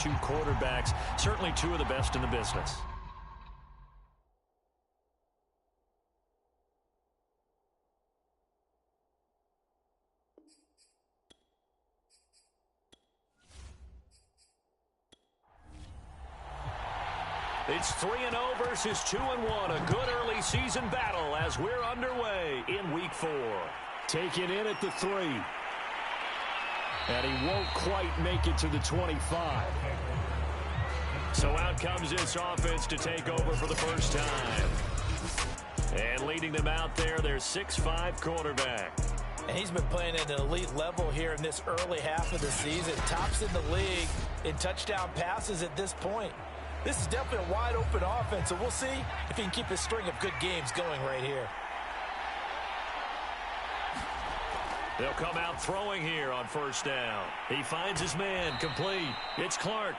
Two quarterbacks, certainly two of the best in the business. It's 3-0 versus 2-1. A good early season battle as we're underway in Week 4. Taken in at the 3. And he won't quite make it to the 25. So out comes this offense to take over for the first time. And leading them out there, their 6'5" quarterback. And he's been playing at an elite level here in this early half of the season. Tops in the league in touchdown passes at this point. This is definitely a wide-open offense, so we'll see if he can keep his string of good games going right here. They'll come out throwing here on first down. He finds his man, complete. It's Clark.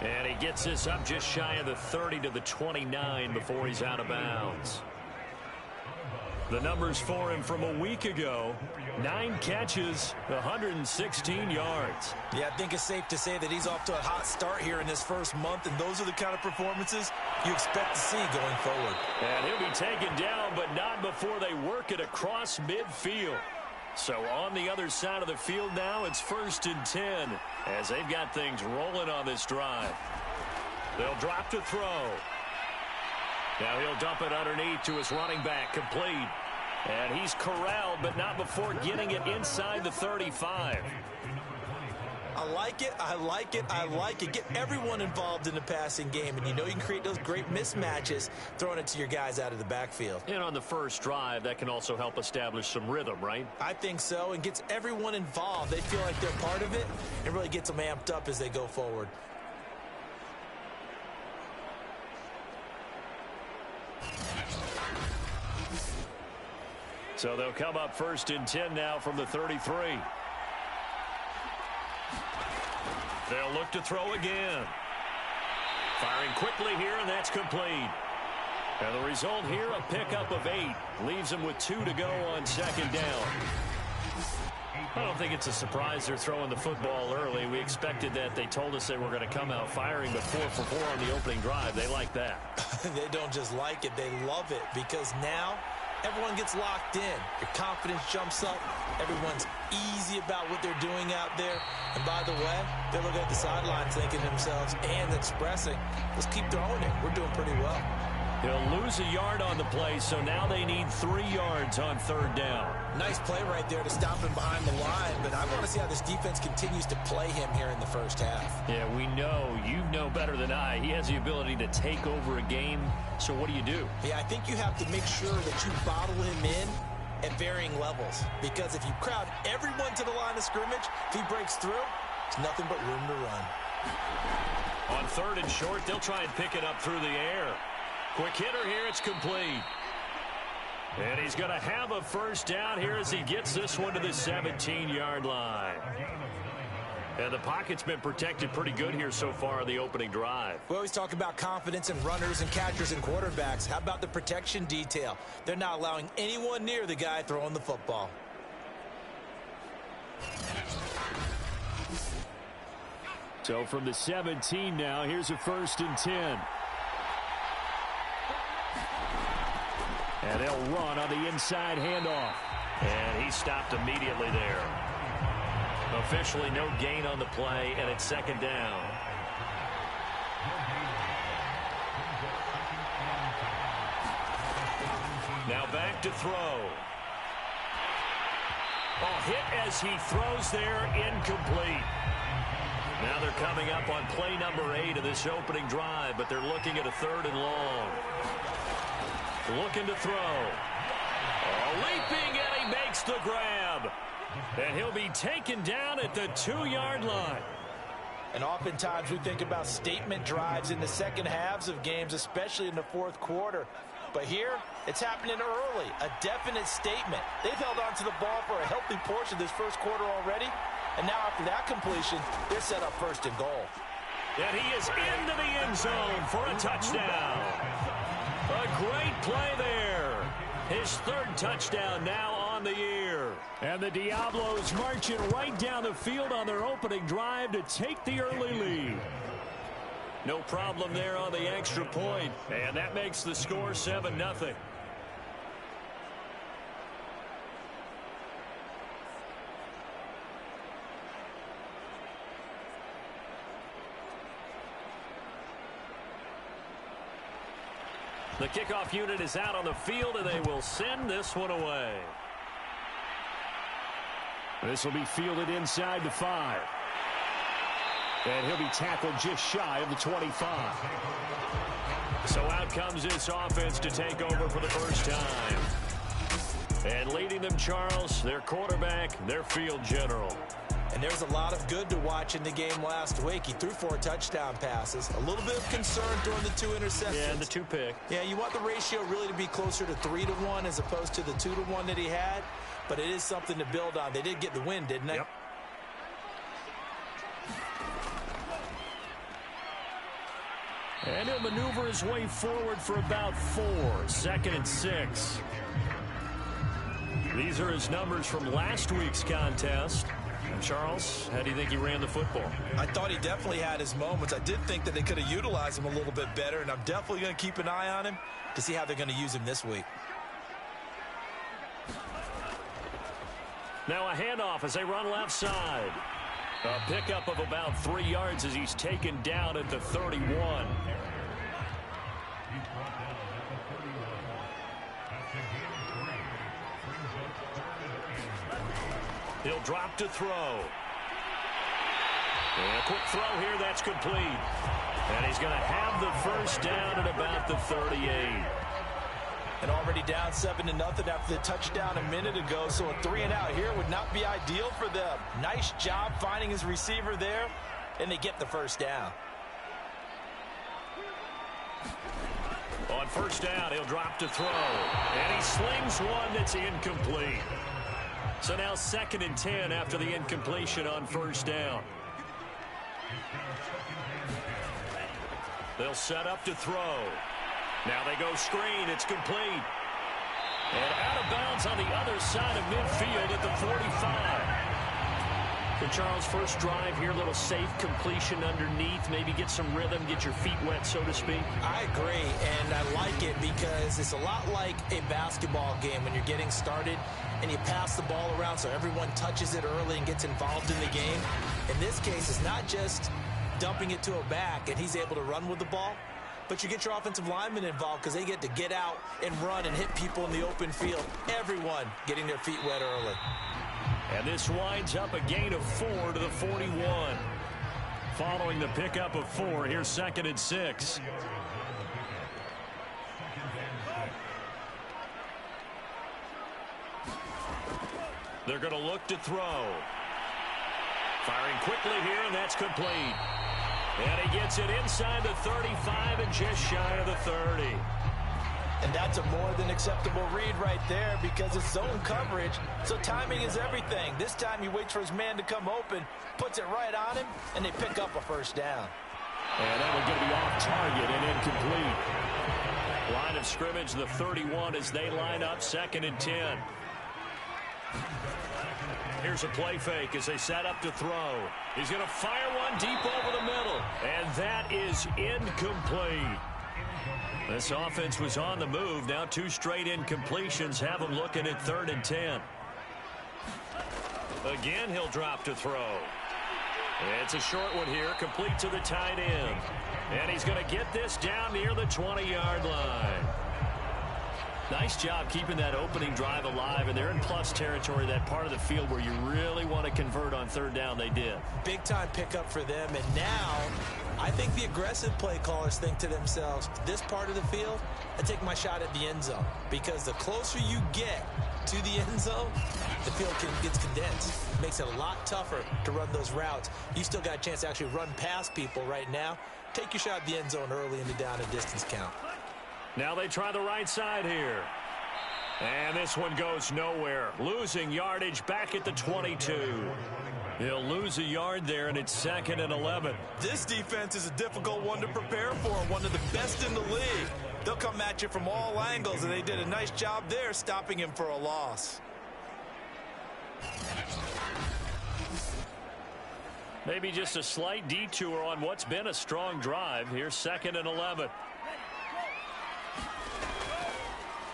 And he gets this up just shy of the 30 to the 29 before he's out of bounds. The numbers for him from a week ago, 9 catches, 116 yards. Yeah, I think it's safe to say that he's off to a hot start here in this first month, and those are the kind of performances you expect to see going forward. And he'll be taken down, but not before they work it across midfield. So on the other side of the field now, it's 1st and 10 as they've got things rolling on this drive. They'll drop to throw. Now he'll dump it underneath to his running back, complete. And he's corralled, but not before getting it inside the 35. I like it, I like it, I like it. Get everyone involved in the passing game, and you know you can create those great mismatches throwing it to your guys out of the backfield. And on the first drive, that can also help establish some rhythm, right? I think so, and gets everyone involved. They feel like they're part of it, and really gets them amped up as they go forward. So they'll come up 1st and 10 now from the 33. They'll look to throw again. Firing quickly here, and that's complete. And the result here, a pickup of 8. Leaves them with 2 to go on second down. I don't think it's a surprise they're throwing the football early. We expected that. They told us they were going to come out firing, but 4 for 4 on the opening drive. They like that. They don't just like it, they love it, because now everyone gets locked in. Your confidence jumps up. Everyone's easy about what they're doing out there. And by the way, they're looking at the sidelines thinking to themselves and expressing, let's keep throwing it. We're doing pretty well. He'll lose a yard on the play, so now they need 3 yards on third down. Nice play right there to stop him behind the line, but I want to see how this defense continues to play him here in the first half. Yeah, we know. You know better than I. He has the ability to take over a game, so what do you do? Yeah, I think you have to make sure that you bottle him in at varying levels, because if you crowd everyone to the line of scrimmage, if he breaks through, there's nothing but room to run. On 3rd and short, they'll try and pick it up through the air. Quick hitter here, it's complete. And he's going to have a first down here as he gets this one to the 17-yard line. And the pocket's been protected pretty good here so far in the opening drive. We always talk about confidence in runners and catchers and quarterbacks. How about the protection detail? They're not allowing anyone near the guy throwing the football. So from the 17 now, here's a 1st and 10. And they'll run on the inside handoff. And he stopped immediately there. Officially no gain on the play, and it's 2nd down. Now back to throw. Oh, hit as he throws there, incomplete. Now they're coming up on play number 8 of this opening drive, but they're looking at a 3rd and long. Looking to throw. Oh, leaping, and he makes the grab. And he'll be taken down at the 2-yard line. And oftentimes we think about statement drives in the second halves of games, especially in the 4th quarter. But here, it's happening early, a definite statement. They've held on to the ball for a healthy portion of this first quarter already. And now after that completion, they're set up 1st and goal. And he is into the end zone for a touchdown. A great play there. His 3rd touchdown now on on the year. And the Diablos marching right down the field on their opening drive to take the early lead. No problem there on the extra point. And that makes the score 7-0. The kickoff unit is out on the field, and they will send this one away. This will be fielded inside the 5. And he'll be tackled just shy of the 25. So out comes this offense to take over for the first time. And leading them, Charles, their quarterback, their field general. And there's a lot of good to watch in the game last week. He threw 4 touchdown passes. A little bit of concern throwing the 2 interceptions. Yeah, and the 2 pick. Yeah, you want the ratio really to be closer to 3-to-1 as opposed to the 2-to-1 that he had. But it is something to build on. They did get the win, didn't they? Yep. And he'll maneuver his way forward for about 4. 2nd and 6. These are his numbers from last week's contest. Charles, how do you think he ran the football? I thought he definitely had his moments. I did think that they could have utilized him a little bit better, and I'm definitely going to keep an eye on him to see how they're going to use him this week. Now a handoff as they run left side. A pickup of about 3 yards as he's taken down at the 31. He'll drop to throw. And a quick throw here, that's complete. And he's going to have the first down at about the 38. And already down 7-0 after the touchdown a minute ago, so a 3-and-out here would not be ideal for them. Nice job finding his receiver there, and they get the first down. On first down, he'll drop to throw. And he slings one that's incomplete. So now 2nd and 10 after the incompletion on first down. They'll set up to throw. Now they go screen. It's complete. And out of bounds on the other side of midfield at the 45. For Charles, first drive here, a little safe completion underneath. Maybe get some rhythm, get your feet wet, so to speak. I agree, and I like it because it's a lot like a basketball game when you're getting started and you pass the ball around so everyone touches it early and gets involved in the game. In this case, it's not just dumping it to a back and he's able to run with the ball, but you get your offensive linemen involved because they get to get out and run and hit people in the open field. Everyone getting their feet wet early. And this winds up a gain of 4 to the 41. Following the pickup of 4, here's 2nd and 6. They're going to look to throw. Firing quickly here, and that's complete. And he gets it inside the 35 and just shy of the 30. And that's a more than acceptable read right there because it's zone coverage, so timing is everything. This time he waits for his man to come open, puts it right on him, and they pick up a first down. And that one going to be off target and incomplete. Line of scrimmage, the 31 as they line up 2nd and 10. Here's a play fake as they set up to throw. He's going to fire one deep over the middle, and that is incomplete. This offense was on the move. Now 2 straight incompletions have them looking at 3rd and 10. Again, he'll drop to throw. It's a short one here, complete to the tight end. And he's going to get this down near the 20-yard line. Nice job keeping that opening drive alive, and they're in plus territory, that part of the field where you really want to convert on 3rd down. They did. Big-time pickup for them, and now I think the aggressive play callers think to themselves, this part of the field, I take my shot at the end zone, because the closer you get to the end zone, the field gets condensed. It makes it a lot tougher to run those routes. You still got a chance to actually run past people right now. Take your shot at the end zone early in the down and distance count. Now they try the right side here. And this one goes nowhere. Losing yardage back at the 22. He'll lose a yard there, and it's 2nd and 11. This defense is a difficult one to prepare for, one of the best in the league. They'll come at you from all angles, and they did a nice job there stopping him for a loss. Maybe just a slight detour on what's been a strong drive. Here's 2nd and 11.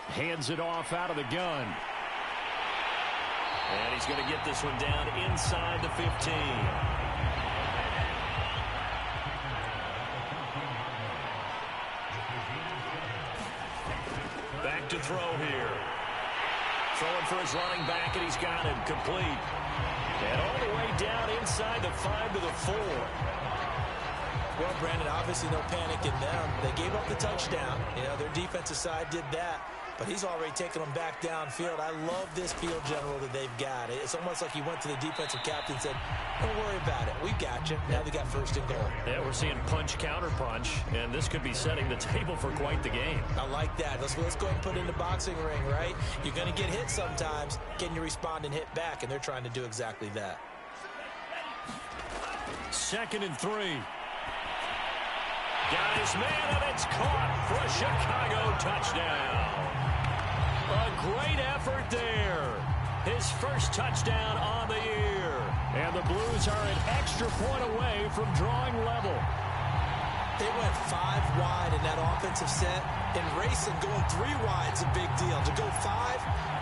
Hands it off out of the gun. And he's going to get this one down inside the 15. Back to throw here. Throwing for his running back, and he's got it complete. And all the way down inside the 5 to the 4. Well, Brandon, obviously no panic in them. They gave up the touchdown. You know, their defensive side did that. But he's already taken them back downfield. I love this field general that they've got. It's almost like he went to the defensive captain and said, don't worry about it. We got you. Now they got 1st and goal. Yeah, we're seeing punch, counter punch, and this could be setting the table for quite the game. I like that. Let's go ahead and put it in the boxing ring, right? You're going to get hit sometimes. Can you respond and hit back? And they're trying to do exactly that. 2nd and 3. Got his man, and it's caught for a Chicago touchdown. A great effort there. His first touchdown on the year. And the Blues are an extra point away from drawing level. They went 5 wide in that offensive set. And racing, going 3 wide is a big deal. To go 5,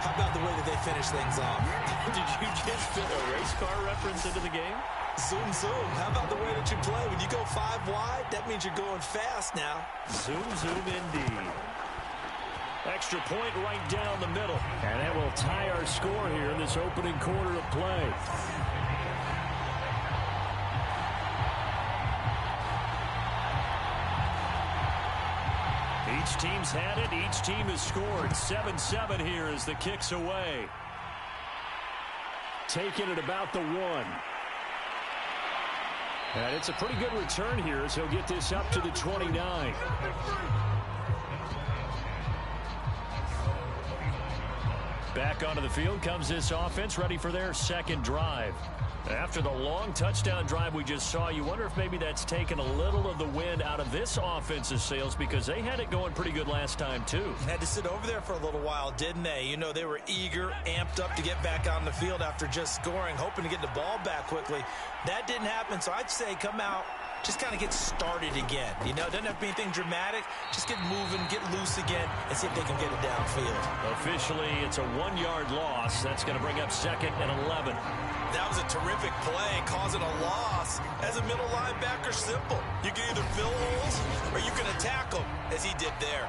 how about the way that they finish things off? Did you just fit a race car reference into the game? Zoom, zoom. How about the way that you play? When you go 5 wide, that means you're going fast now. Zoom, zoom indeed. Extra point right down the middle. And that will tie our score here in this opening quarter of play. Each team's had it. Each team has scored. 7-7 here as the kick's away. Taking it about the 1. And it's a pretty good return here as he'll get this up to the 29. Back onto the field comes this offense, ready for their 2nd drive. After the long touchdown drive we just saw, you wonder if maybe that's taken a little of the wind out of this offense's sails, because they had it going pretty good last time, too. Had to sit over there for a little while, didn't they? You know, they were eager, amped up to get back on the field after just scoring, hoping to get the ball back quickly. That didn't happen, so I'd say come out, just kind of get started again. You know, it doesn't have to be anything dramatic. Just get moving, get loose again, and see if they can get it downfield. Officially, it's a 1-yard loss. That's going to bring up 2nd and 11. That was a terrific play, causing a loss. As a middle linebacker, simple. You can either fill holes or you can attack them, as he did there.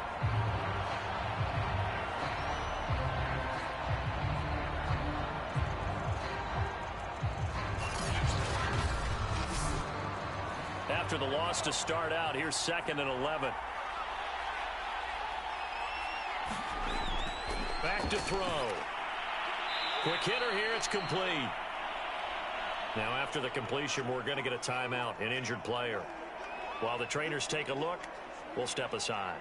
After the loss to start out, here's 2nd and 11. Back to throw. Quick hitter here, it's complete. Now after the completion, we're going to get a timeout, an injured player. While the trainers take a look, we'll step aside.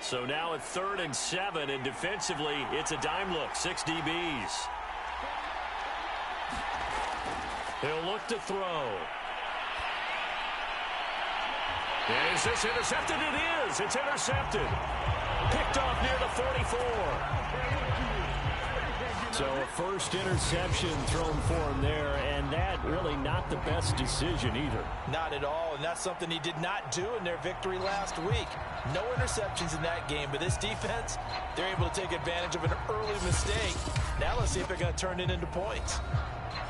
So now at 3rd and 7, and defensively, it's a dime look, 6 DBs. He'll look to throw. Is this intercepted? It is. It's intercepted. Picked off near the 44. So a first interception thrown for him there, and that really not the best decision either. Not at all, and that's something he did not do in their victory last week. No interceptions in that game, but this defense, they're able to take advantage of an early mistake. Now let's see if they're going to turn it into points.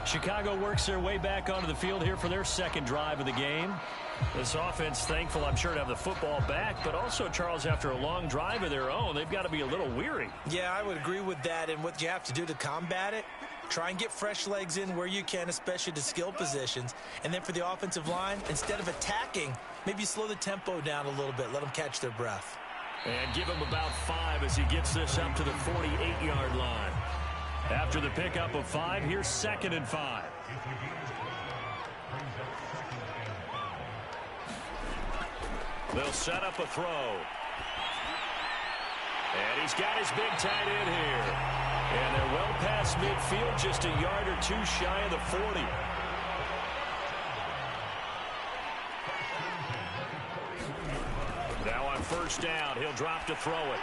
Chicago works their way back onto the field here for their 2nd drive of the game. This offense thankful, I'm sure, to have the football back, but also, Charles, after a long drive of their own, they've got to be a little weary. Yeah, I would agree with that, and what you have to do to combat it, try and get fresh legs in where you can, especially the skill positions. And then for the offensive line, instead of attacking, maybe slow the tempo down a little bit, let them catch their breath. And give him about 5 as he gets this up to the 48-yard line. After the pickup of 5, here's 2nd and 5. They'll set up a throw. And he's got his big tight end here. And they're well past midfield, just a yard or 2 shy of the 40. first down. He'll drop to throw it.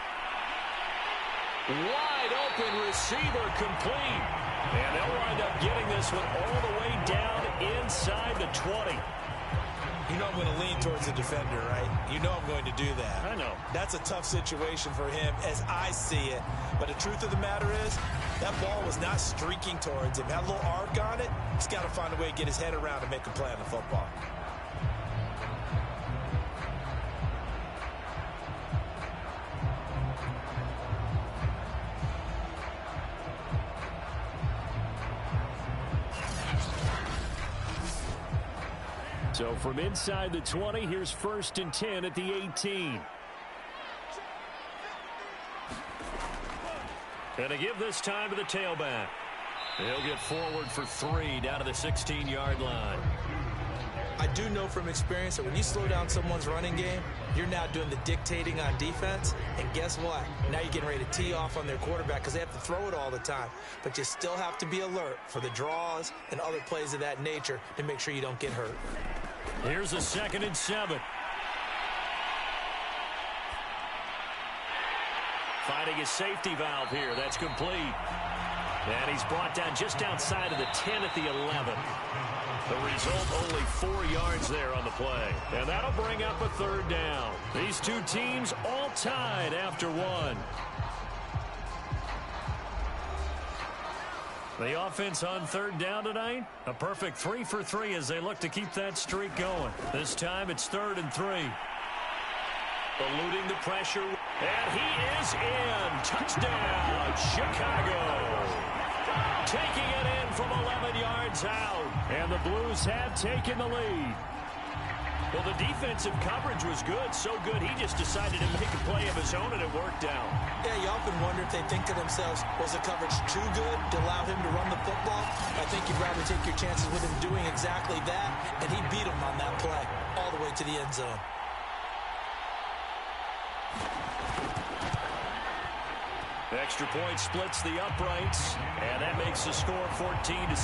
Wide open receiver complete. And they'll wind up getting this one all the way down inside the 20. You know I'm going to lean towards the defender, right? You know I'm going to do that. I know. That's a tough situation for him as I see it. But the truth of the matter is, that ball was not streaking towards him. Had a little arc on it. He's got to find a way to get his head around and make a play on the football. So from inside the 20, here's 1st and 10 at the 18. And to give this time to the tailback. He'll get forward for 3 down to the 16-yard line. I do know from experience that when you slow down someone's running game, you're now doing the dictating on defense. And guess what? Now you're getting ready to tee off on their quarterback because they have to throw it all the time. But you still have to be alert for the draws and other plays of that nature to make sure you don't get hurt. Here's a 2nd and 7. Finding his safety valve here. That's complete. And he's brought down just outside of the 10 at the 11. The result, only 4 yards there on the play. And that'll bring up a 3rd down. These two teams all tied after 1. The offense on 3rd down tonight, a perfect 3 for 3 as they look to keep that streak going. This time it's 3rd and 3. Eluding the pressure, and he is in. Touchdown, Chicago. Taking it in from 11 yards out, and the Blues have taken the lead. Well, the defensive coverage was good, so good he just decided to make a play of his own, and it worked out. Yeah, you often wonder if they think to themselves, was the coverage too good to allow him to run the football? I think you'd rather take your chances with him doing exactly that, and he beat him on that play all the way to the end zone. Extra point splits the uprights, and that makes the score 14-7.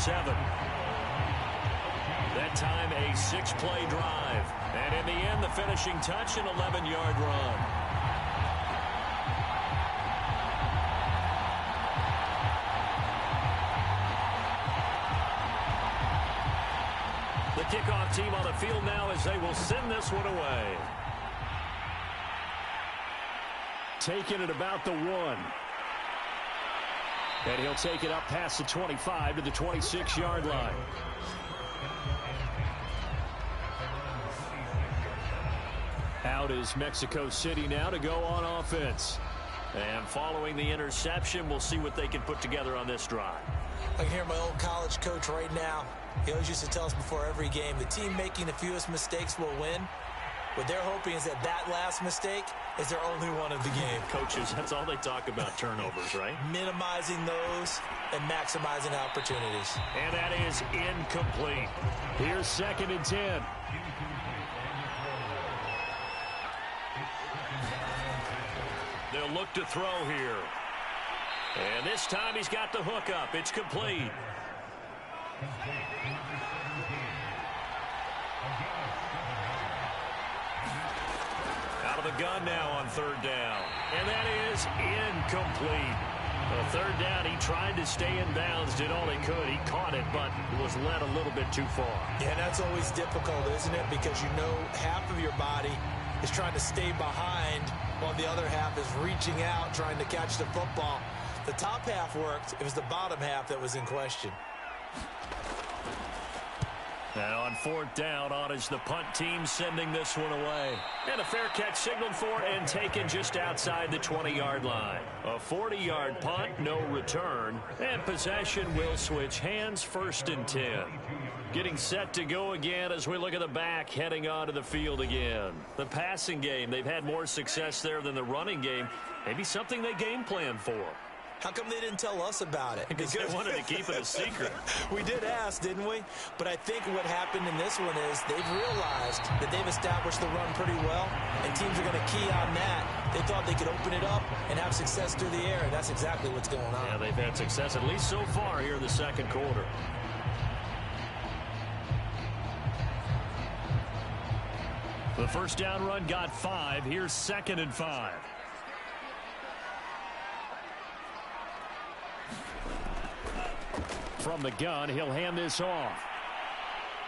That time a 6-play drive. And in the end, the finishing touch, an 11-yard run. The kickoff team on the field now as they will send this one away. Taking it about the 1. And he'll take it up past the 25 to the 26-yard line. Out is Mexico City now to go on offense. And following the interception, we'll see what they can put together on this drive. I can hear my old college coach right now. He always used to tell us before every game, the team making the fewest mistakes will win. What they're hoping is that that last mistake is their only one of the game. Coaches, that's all they talk about, turnovers, right? Minimizing those and maximizing opportunities. And that is incomplete. Here's 2nd and 10. They'll look to throw here. And this time he's got the hook up. It's complete. Out of the gun now on 3rd down. And that is incomplete. The 3rd down, he tried to stay in bounds, did all he could. He caught it, but was led a little bit too far. Yeah, that's always difficult, isn't it? Because you know half of your body is trying to stay behind while the other half is reaching out, trying to catch the football. The top half worked. It was the bottom half that was in question. And on 4th down, on is the punt team sending this one away. And a fair catch signaled for and taken just outside the 20-yard line. A 40-yard punt, no return. And possession will switch hands, 1st and 10. Getting set to go again as we look at the back heading onto the field again. The passing game, they've had more success there than the running game. Maybe something they game plan for. How come they didn't tell us about it? Because they wanted to keep it a secret. We did ask, didn't we? But I think what happened in this one is they've realized that they've established the run pretty well, and teams are going to key on that. They thought they could open it up and have success through the air, and that's exactly what's going on. Yeah, they've had success at least so far here in the 2nd quarter. The first down run got 5. Here's 2nd and 5. From the gun, he'll hand this off.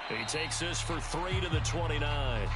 He takes this for 3 to the 29.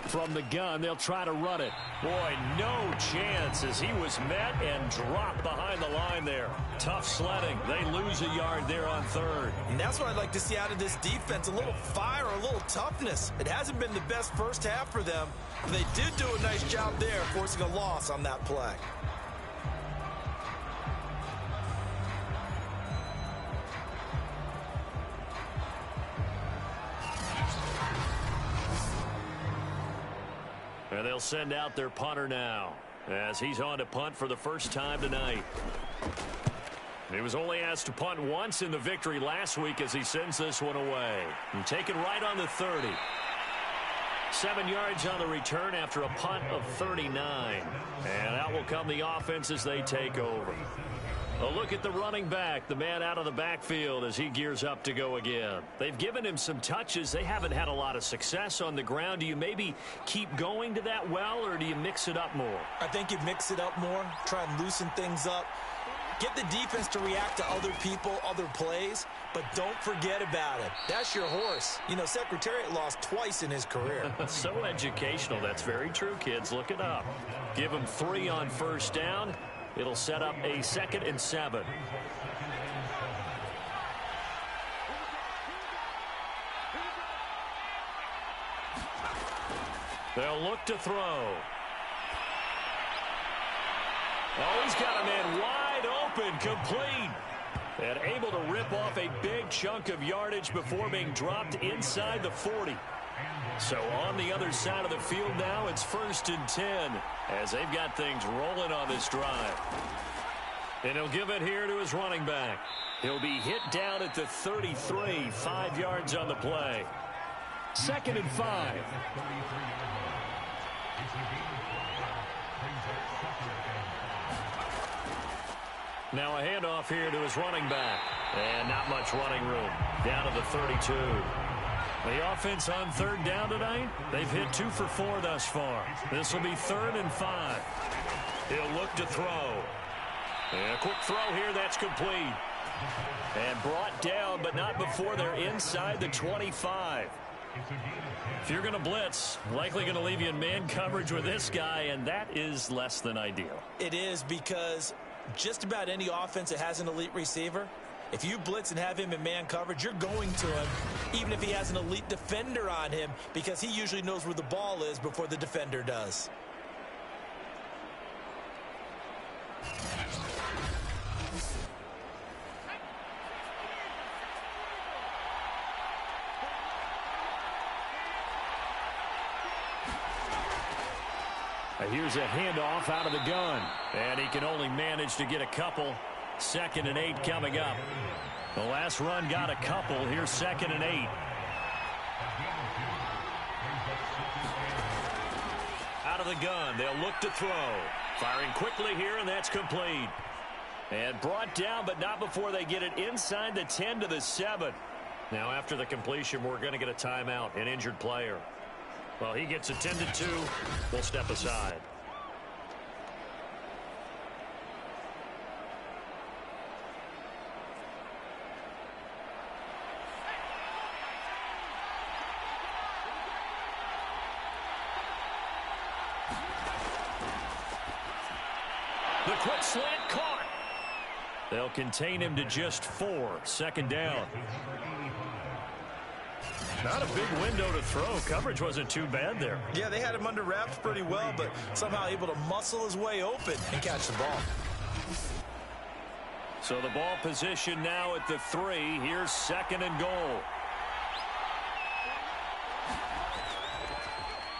From the gun, they'll try to run it. Boy, no chance as he was met and dropped behind the line there. Tough sledding. They lose a yard there on 3rd. And that's what I'd like to see out of this defense, a little fire, a little toughness. It hasn't been the best first half for them, but they did do a nice job there, forcing a loss on that play. And they'll send out their punter now as he's on to punt for the first time tonight. He was only asked to punt once in the victory last week as he sends this one away. And taken right on the 30. 7 yards on the return after a punt of 39. And out will come the offense as they take over. A look at the running back, the man out of the backfield as he gears up to go again. They've given him some touches. They haven't had a lot of success on the ground. Do you maybe keep going to that well, or do you mix it up more? I think you mix it up more, try and loosen things up. Get the defense to react to other people, other plays, but don't forget about it. That's your horse. You know, Secretariat lost twice in his career. So educational. That's very true, kids. Look it up. Give him 3 on first down. It'll set up a 2nd and 7. They'll look to throw. Oh, he's got a man wide open, complete. And able to rip off a big chunk of yardage before being dropped inside the 40. So on the other side of the field now, it's 1st and 10 as they've got things rolling on this drive. And he'll give it here to his running back. He'll be hit down at the 33, 5 yards on the play. 2nd and 5. Now a handoff here to his running back. And not much running room. Down to the 32. The offense on 3rd down tonight, they've hit 2 for 4 thus far. This will be 3rd and 5. He'll look to throw. And a quick throw here, that's complete. And brought down, but not before they're inside the 25. If you're going to blitz, likely going to leave you in man coverage with this guy, and that is less than ideal. It is, because just about any offense that has an elite receiver, if you blitz and have him in man coverage, you're going to him, even if he has an elite defender on him, because he usually knows where the ball is before the defender does. Here's a handoff out of the gun. And he can only manage to get a couple. 2nd and 8 coming up. The last run got a couple. Here's 2nd and 8. Out of the gun. They'll look to throw. Firing quickly here, and that's complete. And brought down, but not before they get it inside the 10 to the 7. Now, after the completion, we're going to get a timeout, an injured player. Well, he gets attended to. We'll step aside. The quick slant caught. They'll contain him to just 4. 2nd down. Not a big window to throw. Coverage wasn't too bad there. Yeah, they had him under wraps pretty well, but somehow able to muscle his way open and catch the ball. So the ball position now at the 3. Here's 2nd and goal.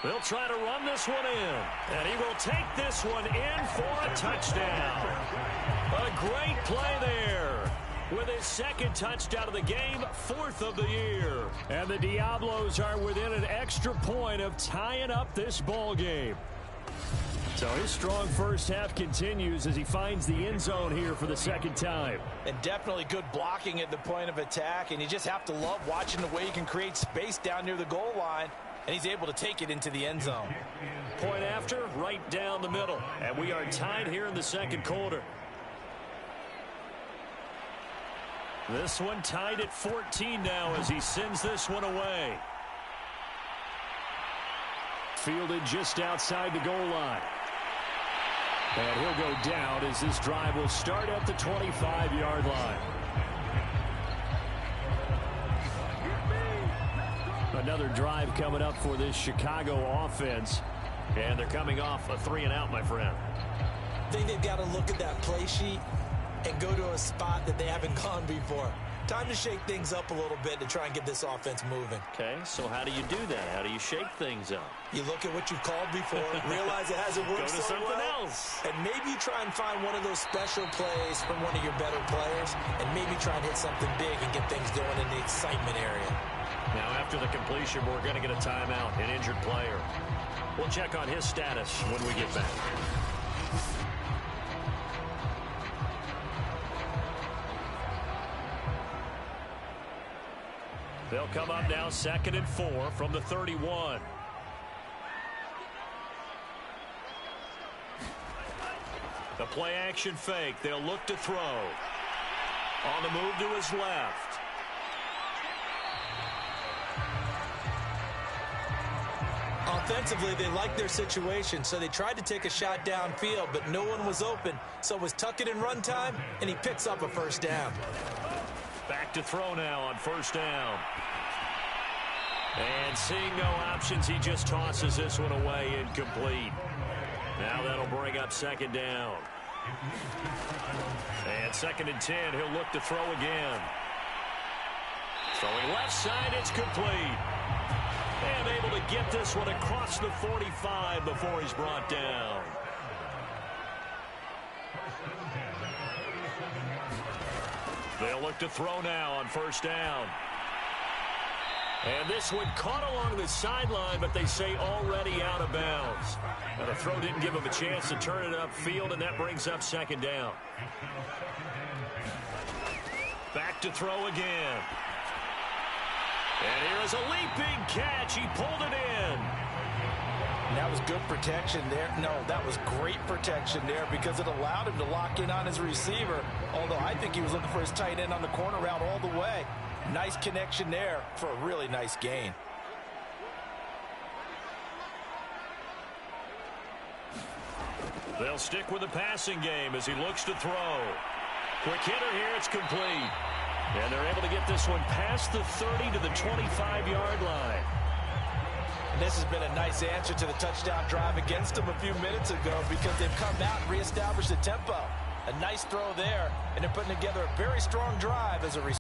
They'll try to run this one in. And he will take this one in for a touchdown. A great play there. With his 2nd touchdown of the game, 4th of the year. And the Diablos are within an extra point of tying up this ball game. So his strong first half continues as he finds the end zone here for the second time. And definitely good blocking at the point of attack, and you just have to love watching the way he can create space down near the goal line, and he's able to take it into the end zone. Point after, right down the middle, and we are tied here in the second quarter. This one tied at 14 now as he sends this one away. Fielded just outside the goal line. And he'll go down as this drive will start at the 25-yard line. Another drive coming up for this Chicago offense. And they're coming off a 3-and-out, my friend. I think they've got to look at that play sheet and go to a spot that they haven't gone before. Time to shake things up a little bit to try and get this offense moving. Okay, so how do you do that? How do you shake things up? You look at what you've called before, realize it hasn't worked Go to so something well, else. and maybe you try and find one of those special plays from one of your better players, and maybe try and hit something big and get things going in the excitement area. Now, after the completion, we're going to get a timeout, an injured player. We'll check on his status when we get back. They'll come up now 2nd and 4 from the 31. The play action fake. They'll look to throw. On the move to his left. Offensively, they liked their situation, so they tried to take a shot downfield, but no one was open. So it was tuck it and run time, and he picks up a first down. Back to throw now on first down. And seeing no options, he just tosses this one away, incomplete. Now that'll bring up 2nd down. And 2nd and 10, he'll look to throw again. Throwing left side, it's complete. And able to get this one across the 45 before he's brought down. They'll look to throw now on first down. And this one caught along the sideline, but they say already out of bounds. Now the throw didn't give him a chance to turn it upfield, and that brings up 2nd down. Back to throw again. And here is a leaping catch. He pulled it in. That was good protection there. No, that was great protection there because it allowed him to lock in on his receiver, although I think he was looking for his tight end on the corner route all the way. Nice connection there for a really nice gain. They'll stick with the passing game as he looks to throw. Quick hitter here, it's complete. And they're able to get this one past the 30 to the 25-yard line. This has been a nice answer to the touchdown drive against them a few minutes ago because they've come out and reestablished the tempo. A nice throw there, and they're putting together a very strong drive as a result.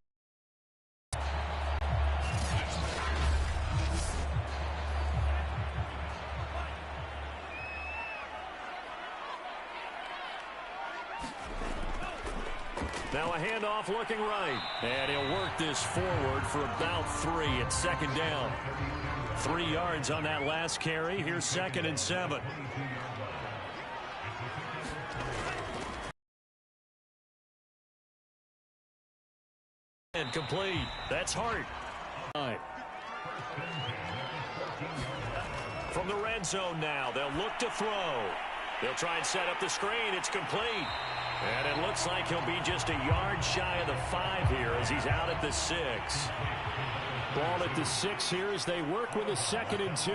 Now a handoff looking right. And he'll work this forward for about 3 at 2nd down. 3 yards on that last carry. Here's 2nd and 7. And complete. That's Hart. From the red zone now, they'll look to throw. They'll try and set up the screen. It's complete. And it looks like he'll be just a yard shy of the 5 here as he's out at the 6. Ball at the 6 here as they work with a 2nd and 2.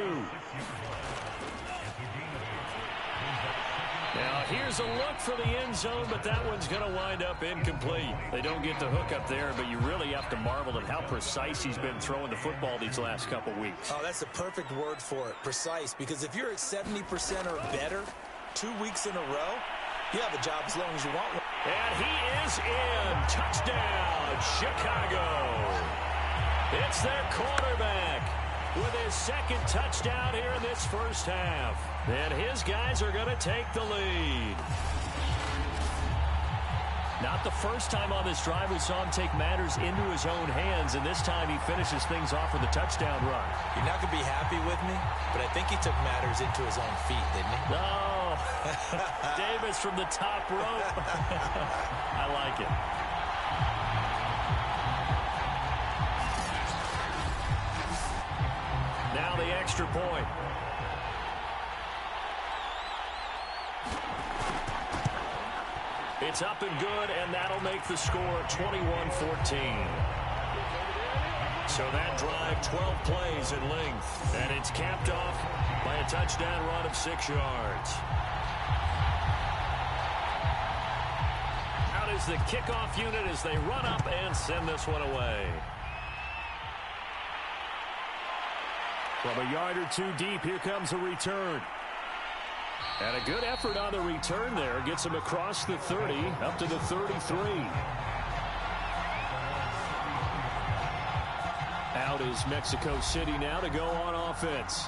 Now here's a look for the end zone, but that one's going to wind up incomplete. They don't get the hook up there, but you really have to marvel at how precise he's been throwing the football these last couple weeks. Oh, that's the perfect word for it, precise, because if you're at 70% or better 2 weeks in a row, you have a job as long as you want one. And he is in. Touchdown, Chicago. It's their quarterback with his 2nd touchdown here in this first half. And his guys are going to take the lead. Not the first time on this drive we saw him take matters into his own hands, and this time he finishes things off with a touchdown run. You're not going to be happy with me, but I think he took matters into his own feet, didn't he? Oh, Davis from the top rope. I like it. Now the extra point. It's up and good, and that'll make the score 21-14. So that drive, 12 plays in length, and it's capped off by a touchdown run of 6 yards. Out is the kickoff unit as they run up and send this one away. From a yard or two deep, here comes a return. And a good effort on the return there. Gets him across the 30, up to the 33. Out is Mexico City now to go on offense.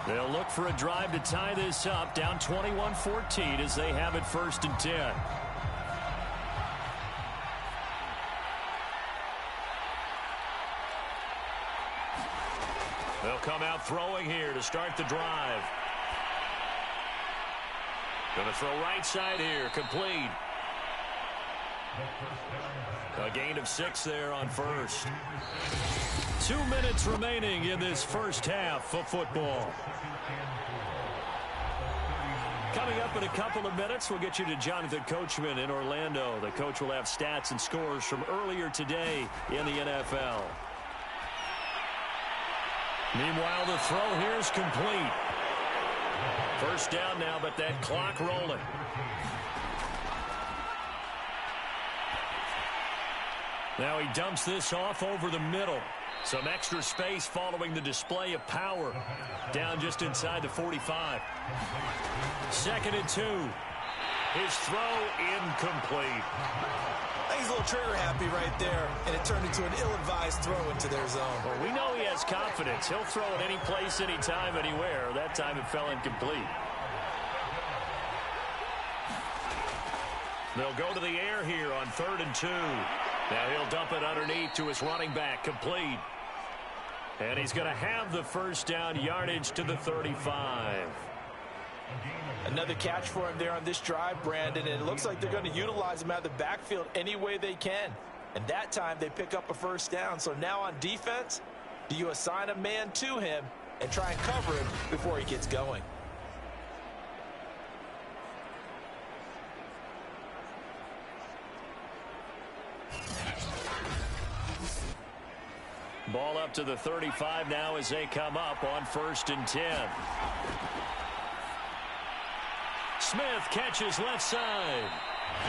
They'll look for a drive to tie this up, down 21-14 as they have it 1st and 10. They'll come out throwing here to start the drive. Going to throw right side here, complete. A gain of 6 there on first. 2 minutes remaining in this first half of football. Coming up in a couple of minutes, we'll get you to Jonathan Coachman in Orlando. The coach will have stats and scores from earlier today in the NFL. Meanwhile, the throw here is complete. First down now, but that clock rolling. Now he dumps this off over the middle. Some extra space following the display of power. Down just inside the 45. 2nd and 2. His throw incomplete. I think he's a little trigger happy right there, and it turned into an ill-advised throw into their zone. Well, we know he has confidence. He'll throw it any place, anytime, anywhere. That time it fell incomplete. They'll go to the air here on 3rd and 2. Now he'll dump it underneath to his running back, complete. And he's going to have the first down, yardage to the 35. Another catch for him there on this drive, Brandon, and it looks like they're going to utilize him out of the backfield any way they can. And that time they pick up a first down. So now on defense, do you assign a man to him and try and cover him before he gets going? Ball up to the 35 now as they come up on 1st and 10. Smith catches left side.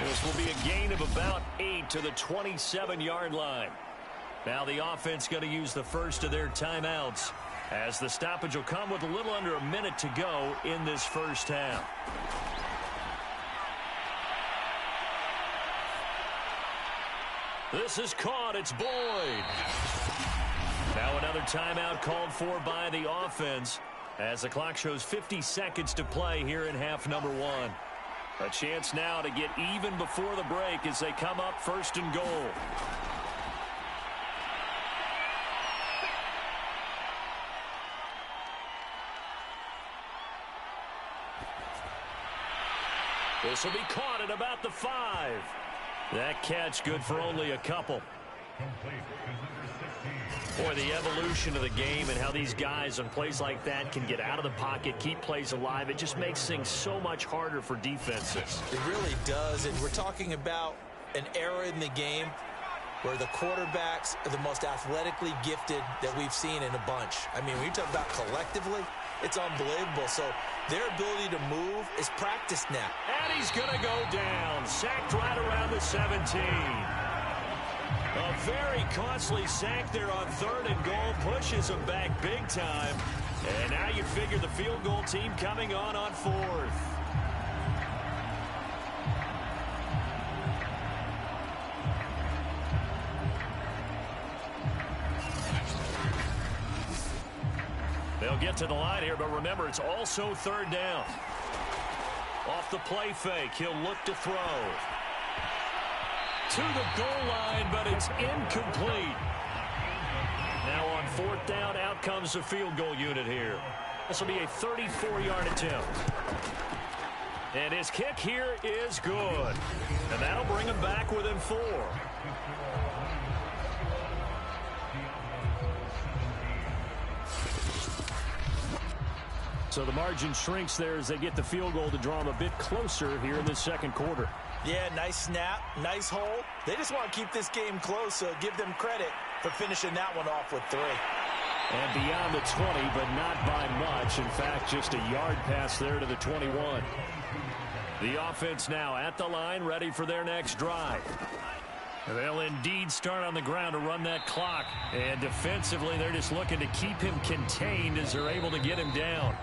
This will be a gain of about 8 to the 27-yard line. Now the offense going to use the first of their timeouts as the stoppage will come with a little under a minute to go in this first half. This is caught. It's Boyd. Now another timeout called for by the offense as the clock shows 50 seconds to play here in half number 1. A chance now to get even before the break as they come up 1st and goal. This will be caught at about the 5. That catch good for only a couple. Boy, the evolution of the game and how these guys on plays like that can get out of the pocket, keep plays alive, it just makes things so much harder for defenses. It really does, and we're talking about an era in the game where the quarterbacks are the most athletically gifted that we've seen in a bunch. I mean, when you talk about collectively, it's unbelievable. So their ability to move is practiced now. And he's going to go down, sacked right around the 17. A very costly sack there on 3rd and goal, pushes him back big time. And now you figure the field goal team coming on 4th. They'll get to the line here, but remember, it's also 3rd down. Off the play fake, he'll look to throw. To the goal line, but it's incomplete. Now on 4th down, out comes the field goal unit here. This will be a 34-yard attempt. And his kick here is good. And that'll bring him back within 4. So the margin shrinks there as they get the field goal to draw them a bit closer here in this second quarter. Yeah, nice snap, nice hole. They just want to keep this game close, so give them credit for finishing that one off with 3. And beyond the 20, but not by much. In fact, just a yard pass there to the 21. The offense now at the line, ready for their next drive. They'll indeed start on the ground to run that clock. And defensively, they're just looking to keep him contained as they're able to get him down.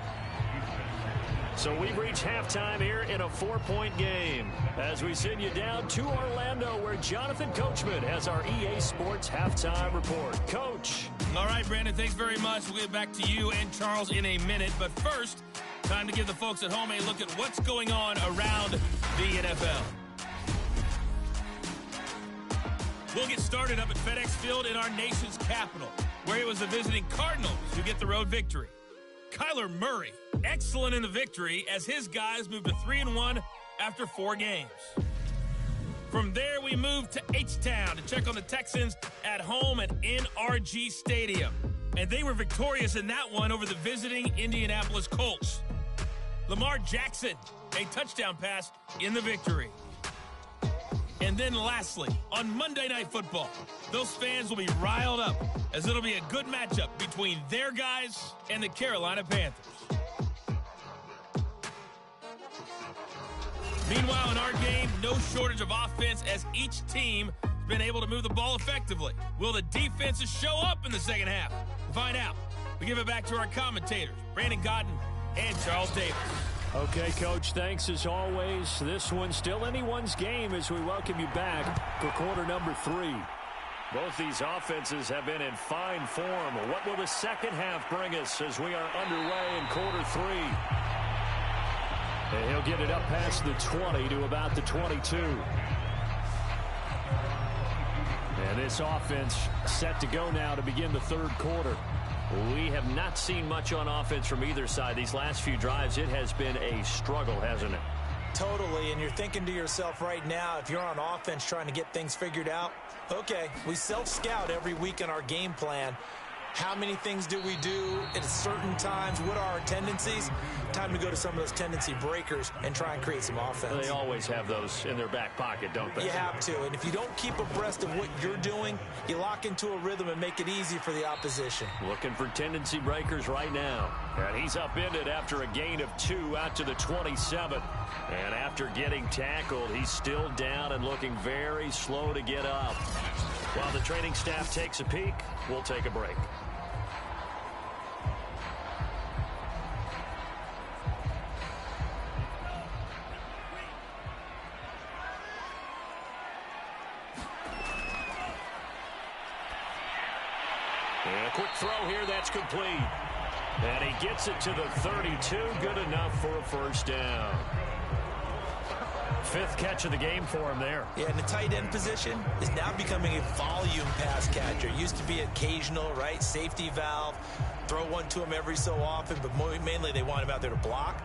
So we've reached halftime here in a 4-point game as we send you down to Orlando where Jonathan Coachman has our EA Sports halftime report. Coach. All right, Brandon, thanks very much. We'll get back to you and Charles in a minute. But first, time to give the folks at home a look at what's going on around the NFL. We'll get started up at FedEx Field in our nation's capital, where it was the visiting Cardinals who get the road victory. Kyler Murray, excellent in the victory as his guys moved to 3-1 after 4 games. From there, we moved to H-Town to check on the Texans at home at NRG Stadium. And they were victorious in that one over the visiting Indianapolis Colts. Lamar Jackson, a touchdown pass in the victory. And then lastly, on Monday Night Football, those fans will be riled up as it'll be a good matchup between their guys and the Carolina Panthers. Meanwhile, in our game, no shortage of offense as each team has been able to move the ball effectively. Will the defenses show up in the second half? To find out, we give it back to our commentators, Brandon Godden and Charles Davis. Okay, Coach, thanks as always. This one's still anyone's game as we welcome you back for quarter number 3. Both these offenses have been in fine form. What will the second half bring us as we are underway in quarter 3? And he'll get it up past the 20 to about the 22. And this offense set to go now to begin the third quarter. We have not seen much on offense from either side. These last few drives, it has been a struggle, hasn't it? Totally, and you're thinking to yourself right now, if you're on offense trying to get things figured out, okay, we self-scout every week in our game plan. How many things do we do at certain times? What are our tendencies? Time to go to some of those tendency breakers and try and create some offense. They always have those in their back pocket, don't they? You have to, and if you don't keep abreast of what you're doing, you lock into a rhythm and make it easy for the opposition. Looking for tendency breakers right now. And he's upended after a gain of 2 out to the 27. And after getting tackled, he's still down and looking very slow to get up. While the training staff takes a peek, we'll take a break. And a quick throw here, that's complete. And he gets it to the 32, good enough for a first down. 5th catch of the game for him there. Yeah, and the tight end position is now becoming a volume pass catcher. Used to be occasional, right? Safety valve, throw one to him every so often, but mainly they want him out there to block.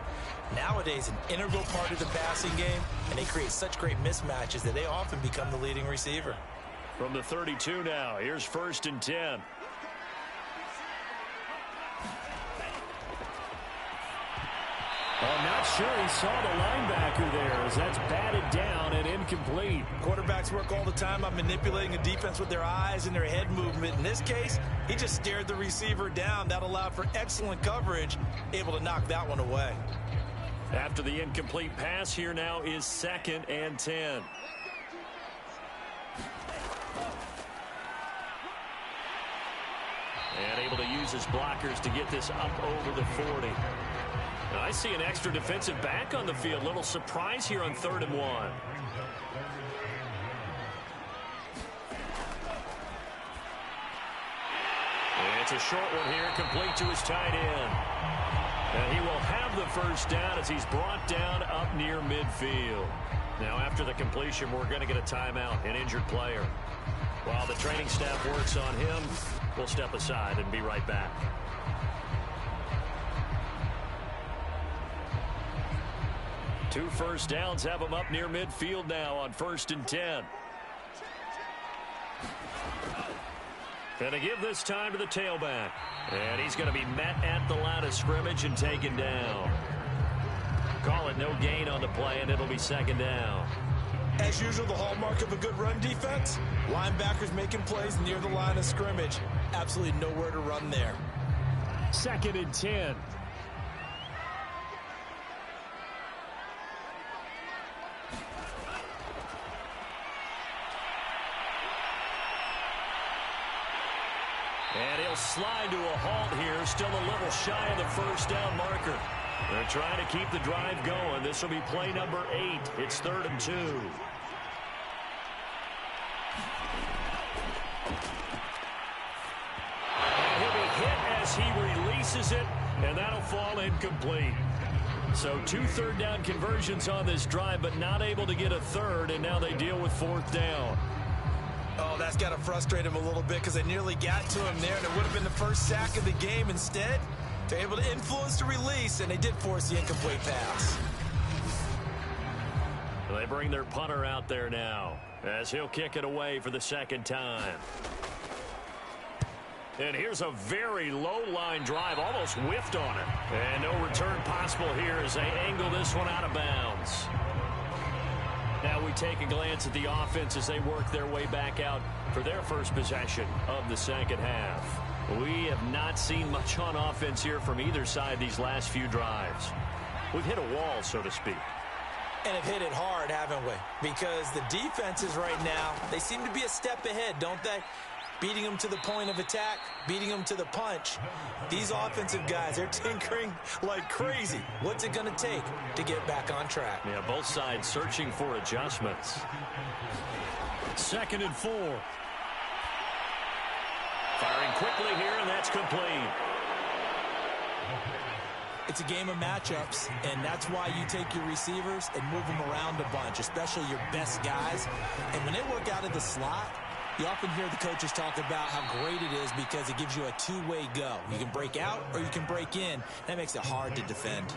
Nowadays, an integral part of the passing game, and they create such great mismatches that they often become the leading receiver. From the 32 now, here's 1st and 10. I'm not sure he saw the linebacker there as that's batted down and incomplete. Quarterbacks work all the time on manipulating a defense with their eyes and their head movement. In this case, he just stared the receiver down. That allowed for excellent coverage, able to knock that one away. After the incomplete pass, here now is 2nd and 10. And able to use his blockers to get this up over the 40. I see an extra defensive back on the field. Little surprise here on 3rd and 1. And it's a short one here, complete to his tight end. And he will have the first down as he's brought down up near midfield. Now after the completion, we're going to get a timeout, an injured player. While the training staff works on him, we'll step aside and be right back. 2 first downs have him up near midfield now on 1st and 10. Going to give this time to the tailback. And he's going to be met at the line of scrimmage and taken down. Call it no gain on the play, and it'll be 2nd down. As usual, the hallmark of a good run defense, linebackers making plays near the line of scrimmage. Absolutely nowhere to run there. 2nd and 10. And he'll slide to a halt here, still a little shy of the 1st down marker. They're trying to keep the drive going. This will be play number 8. It's 3rd and 2. And he'll be hit as he releases it, and that'll fall incomplete. So 2 3rd down conversions on this drive, but not able to get a 3rd, and now they deal with 4th down. Oh, that's got to frustrate him a little bit because they nearly got to him there, and it would have been the first sack of the game. Instead, they're able to influence the release, and they did force the incomplete pass. They bring their punter out there now as he'll kick it away for the 2nd time. And here's a very low-line drive, almost whiffed on it. And no return possible here as they angle this one out of bounds. Now we take a glance at the offense as they work their way back out for their first possession of the 2nd half. We have not seen much on offense here from either side these last few drives. We've hit a wall, so to speak. And have hit it hard, haven't we? Because the defenses right now, they seem to be a step ahead, don't they? Beating them to the point of attack, beating them to the punch. These offensive guys, they're tinkering like crazy. What's it going to take to get back on track? Yeah, both sides searching for adjustments. 2nd and 4. Firing quickly here, and that's complete. It's a game of matchups, and that's why you take your receivers and move them around a bunch, especially your best guys. And when they work out of the slot, you often hear the coaches talk about how great it is because it gives you a two-way go. You can break out or you can break in. That makes it hard to defend.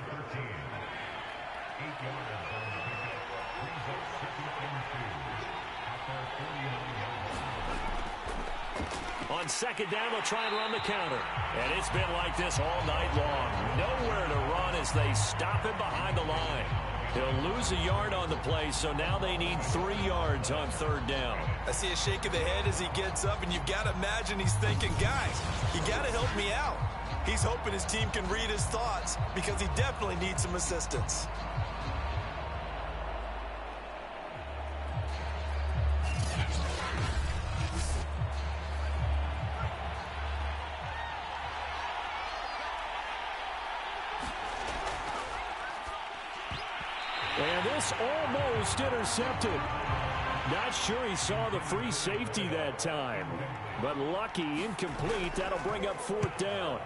On 2nd down, they'll try and run the counter. And it's been like this all night long. Nowhere to run as they stop him behind the line. He'll lose a yard on the play, so now they need 3 yards on 3rd down. I see a shake of the head as he gets up, and you've got to imagine he's thinking, guys, you got to help me out. He's hoping his team can read his thoughts because he definitely needs some assistance. And this almost intercepted. Not sure he saw the free safety that time. But lucky, incomplete. That'll bring up 4th down.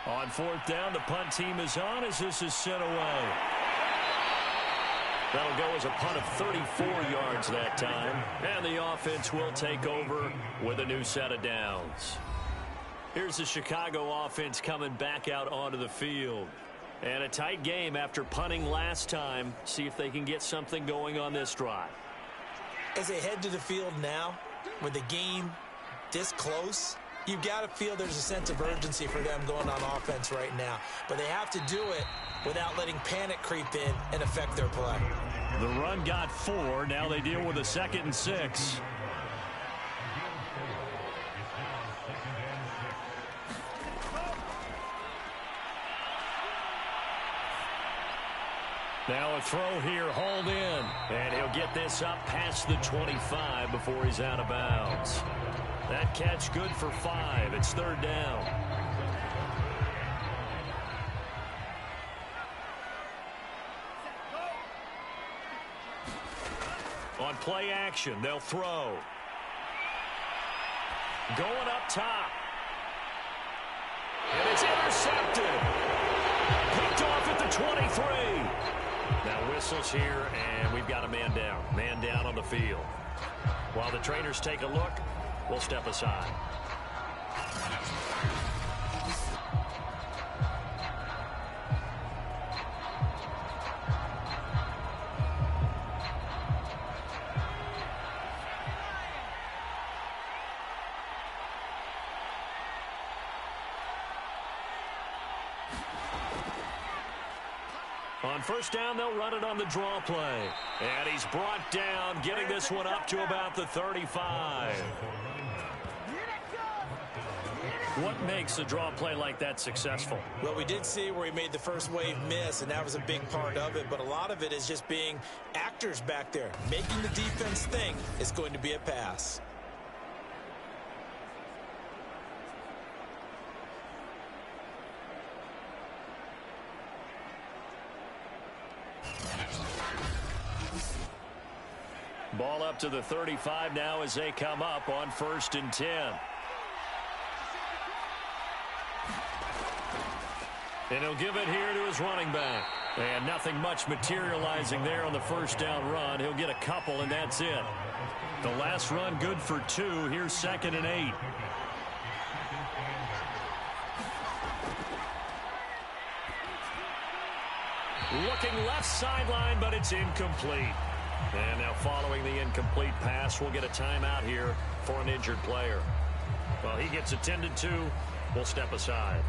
On 4th down, the punt team is on as this is sent away. That'll go as a punt of 34 yards that time. And the offense will take over with a new set of downs. Here's the Chicago offense coming back out onto the field. And a tight game after punting last time. See if they can get something going on this drive. As they head to the field now, with the game this close, you've got to feel there's a sense of urgency for them going on offense right now. But they have to do it without letting panic creep in and affect their play. The run got 4. Now they deal with a 2nd and 6. Now a throw here, hauled in. And he'll get this up past the 25 before he's out of bounds. That catch good for 5. It's 3rd down. On play action, they'll throw. Going up top. And it's intercepted. Picked off at the 23. Now whistles here, and we've got a man down. Man down on the field. While the trainers take a look, we'll step aside. On first down, they'll run it on the draw play. And he's brought down, getting this one up to about the 35. What makes a draw play like that successful? Well, we did see where he made the first wave miss, and that was a big part of it. But a lot of it is just being actors back there. Making the defense think it's going to be a pass. Ball up to the 35 now as they come up on 1st and 10. And he'll give it here to his running back. And nothing much materializing there on the first down run. He'll get a couple, and that's it. The last run good for 2. Here's 2nd and 8. Looking left sideline, but it's incomplete. And now following the incomplete pass, we'll get a timeout here for an injured player. Well, he gets attended to. We'll step aside.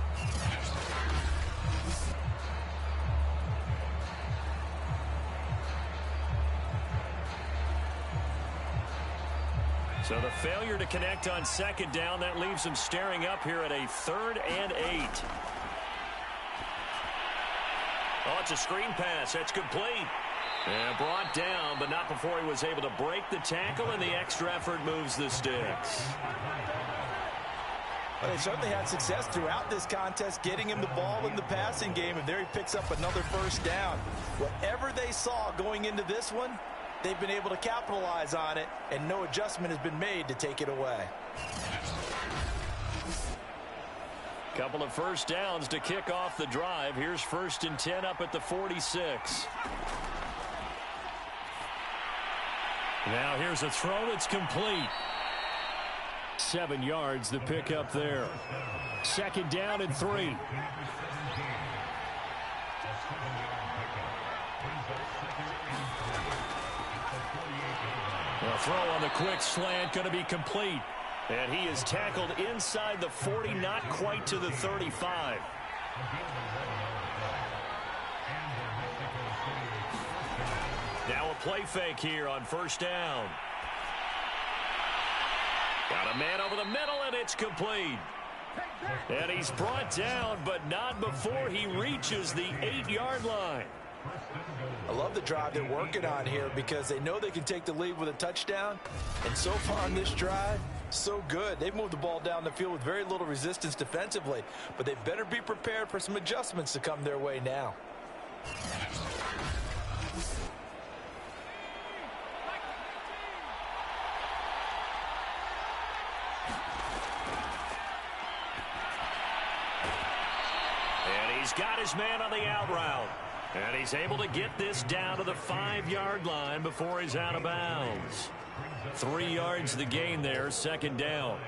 So the failure to connect on 2nd down, that leaves him staring up here at a 3rd and 8. Oh, it's a screen pass. That's complete. And brought down, but not before he was able to break the tackle, and the extra effort moves the sticks. Well, they certainly had success throughout this contest, getting him the ball in the passing game, and there he picks up another first down. Whatever they saw going into this one, they've been able to capitalize on it, and no adjustment has been made to take it away. Couple of first downs to kick off the drive. Here's 1st and 10 up at the 46. Now here's a throw that's complete. 7 yards the pickup there. 2nd down and 3. A throw on the quick slant going to be complete. And he is tackled inside the 40, not quite to the 35. Now a play fake here on 1st down. Got a man over the middle, and it's complete. And he's brought down, but not before he reaches the 8-yard line. I love the drive they're working on here because they know they can take the lead with a touchdown. And so far on this drive, so good. They've moved the ball down the field with very little resistance defensively, but they better be prepared for some adjustments to come their way now. And he's got his man on the out route. And he's able to get this down to the 5-yard line before he's out of bounds. 3 yards the gain there, 2nd down.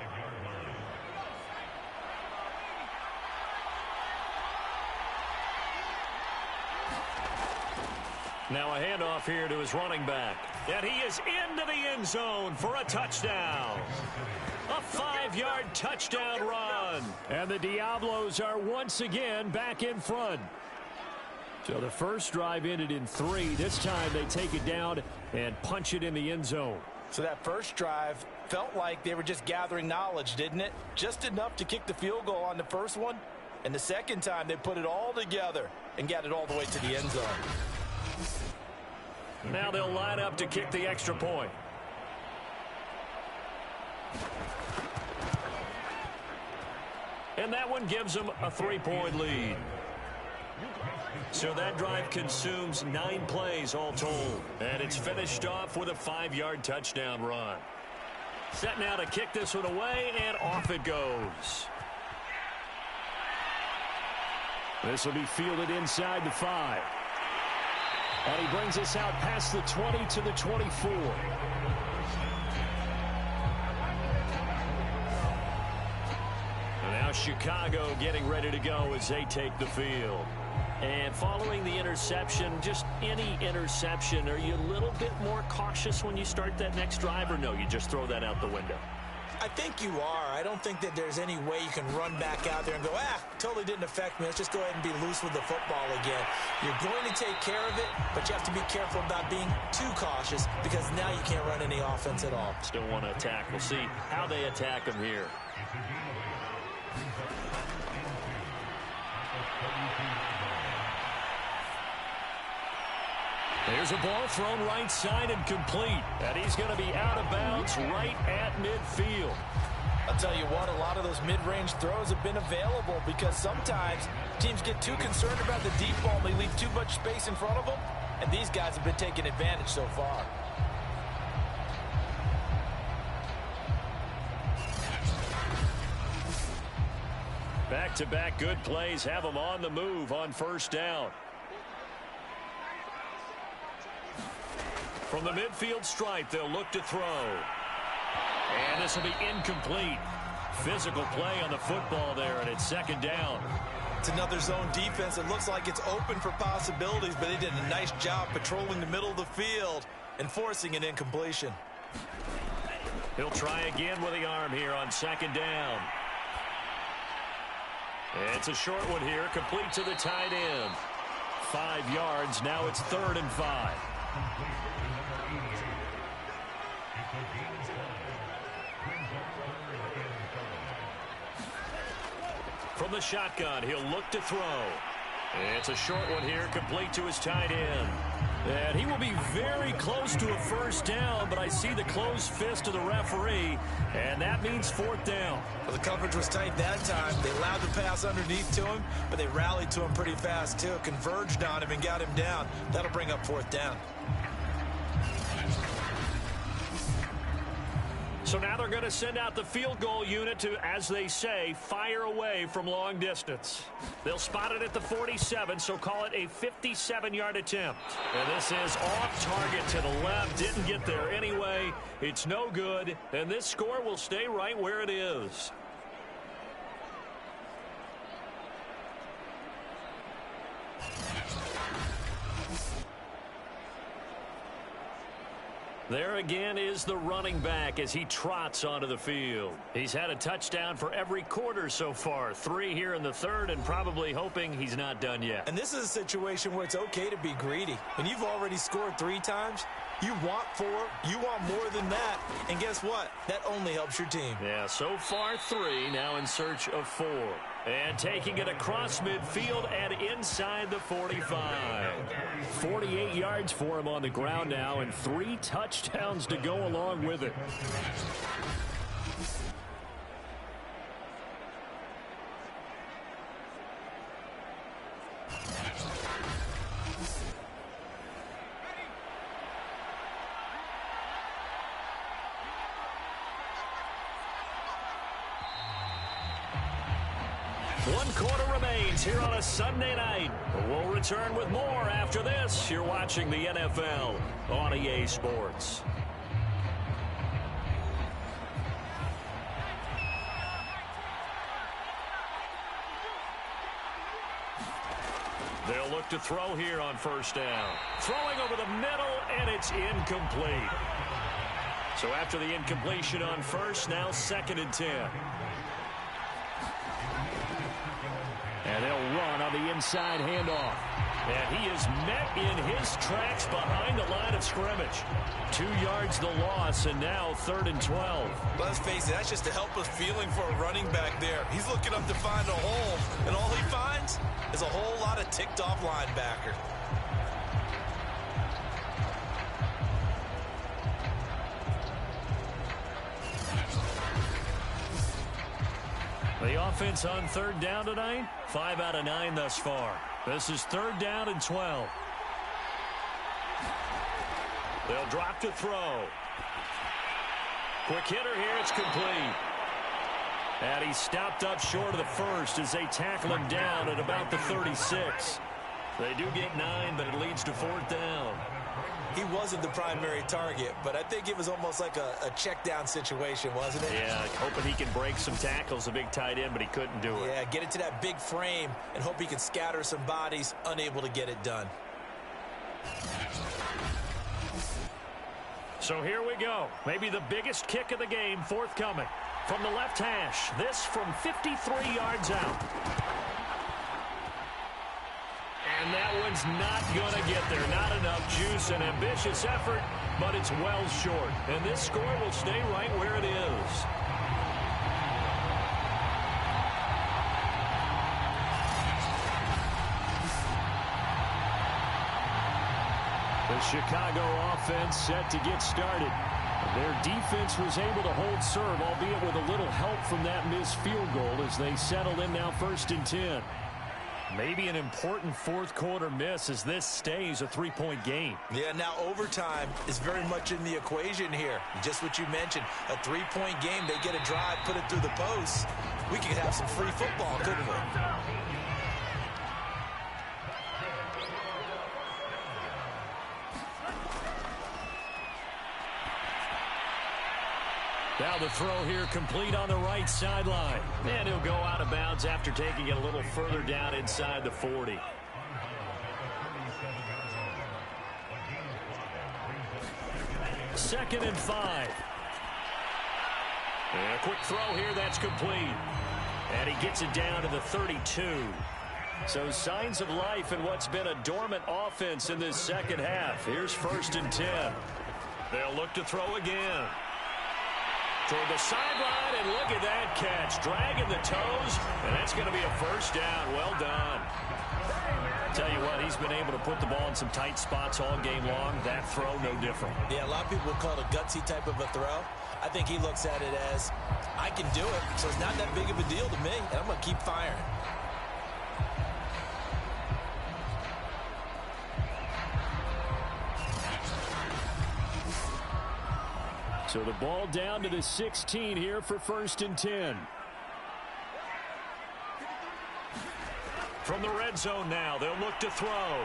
Now a handoff here to his running back. And he is into the end zone for a touchdown. A 5-yard touchdown run. And the Diablos are once again back in front. So the first drive ended in 3. This time they take it down and punch it in the end zone. So that first drive felt like they were just gathering knowledge, didn't it? Just enough to kick the field goal on the first one. And the second time they put it all together and got it all the way to the end zone. Now they'll line up to kick the extra point. And that one gives them a 3-point lead. So that drive consumes 9 plays all told. And it's finished off with a 5-yard touchdown run. Set now to kick this one away, and off it goes. This will be fielded inside the 5. And he brings us out past the 20 to the 24. And now Chicago getting ready to go as they take the field. And following the interception, just any interception, are you a little bit more cautious when you start that next drive, or no, you just throw that out the window? I think you are. I don't think that there's any way you can run back out there and go, totally didn't affect me. Let's just go ahead and be loose with the football again. You're going to take care of it, but you have to be careful about being too cautious because now you can't run any offense at all. Still want to attack. We'll see how they attack him here. There's a ball thrown right side and complete. And he's going to be out of bounds right at midfield. I'll tell you what, a lot of those mid-range throws have been available because sometimes teams get too concerned about the deep ball and they leave too much space in front of them. And these guys have been taking advantage so far. Back-to-back good plays have them on the move on first down. From the midfield stripe, they'll look to throw. And this will be incomplete. Physical play on the football there, and it's second down. It's another zone defense. It looks like it's open for possibilities, but they did a nice job patrolling the middle of the field and forcing an incompletion. He'll try again with the arm here on second down. It's a short one here, complete to the tight end. 5 yards, now it's 3rd and 5. From the shotgun, he'll look to throw. It's a short one here, complete to his tight end. And he will be very close to a first down, but I see the closed fist of the referee, and that means 4th down. Well, the coverage was tight that time. They allowed the pass underneath to him, but they rallied to him pretty fast, too. Converged on him and got him down. That'll bring up 4th down. So now they're going to send out the field goal unit to, as they say, fire away from long distance. They'll spot it at the 47, so call it a 57-yard attempt. And this is off target to the left. Didn't get there anyway. It's no good, and this score will stay right where it is. There again is the running back as he trots onto the field. He's had a touchdown for every quarter so far. 3 here in the 3rd, and probably hoping he's not done yet. And this is a situation where it's okay to be greedy. When you've already scored 3 times, you want 4, you want more than that. And guess what? That only helps your team. Yeah, so far 3, now in search of 4. And taking it across midfield and inside the 45. 48 yards for him on the ground now, and 3 touchdowns to go along with it. One quarter remains here on a Sunday night. We'll return with more after this. You're watching the NFL on EA Sports. They'll look to throw here on first down. Throwing over the middle, and it's incomplete. So after the incompletion on first, now 2nd and 10. And they'll run on the inside handoff. And he is met in his tracks behind the line of scrimmage. 2 yards the loss, and now 3rd and 12. Let's face it, that's just a helpless feeling for a running back there. He's looking up to find a hole, and all he finds is a whole lot of ticked-off linebacker. The offense on 3rd down tonight, 5 out of 9 thus far. This is 3rd down and 12. They'll drop to throw. Quick hitter here, it's complete. And he stopped up short of the first as they tackle him down at about the 36. They do get 9, but it leads to 4th down. He wasn't the primary target, but I think it was almost like a check down situation, wasn't it? Yeah, hoping he can break some tackles, a big tight end, but he couldn't do it. Yeah, get it to that big frame and hope he can scatter some bodies, unable to get it done. So here we go. Maybe the biggest kick of the game forthcoming. From the left hash, this from 53 yards out. And that one's not going to get there. Not enough juice, an ambitious effort, but it's well short. And this score will stay right where it is. The Chicago offense set to get started. Their defense was able to hold serve, albeit with a little help from that missed field goal as they settled in now 1st and 10. Maybe an important fourth-quarter miss as this stays a three-point game. Yeah, now overtime is very much in the equation here. Just what you mentioned, a three-point game. They get a drive, put it through the post. We could have some free football, couldn't we? Now the throw here complete on the right sideline. And he'll go out of bounds after taking it a little further down inside the 40. Second and 5. And a quick throw here that's complete. And he gets it down to the 32. So signs of life in what's been a dormant offense in this second half. Here's 1st and 10. They'll look to throw again. Toward the sideline, and look at that catch. Dragging the toes, and that's going to be a first down. Well done. Tell you what, he's been able to put the ball in some tight spots all game long. That throw, no different. Yeah, a lot of people would call it a gutsy type of a throw. I think he looks at it as, I can do it, so it's not that big of a deal to me, and I'm going to keep firing. So the ball down to the 16 here for 1st and 10. From the red zone now, they'll look to throw.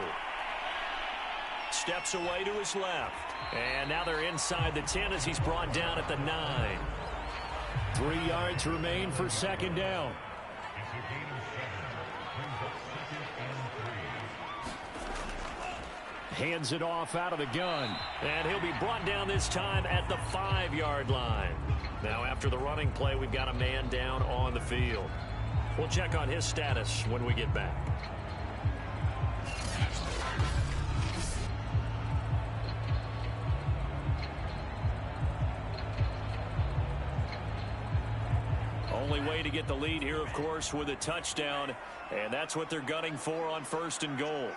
Steps away to his left. And now they're inside the 10 as he's brought down at the 9. 3 yards remain for 2nd down. Hands it off out of the gun. And he'll be brought down this time at the 5-yard line. Now after the running play, we've got a man down on the field. We'll check on his status when we get back. Only way to get the lead here, of course, with a touchdown. And that's what they're gunning for on 1st and goal.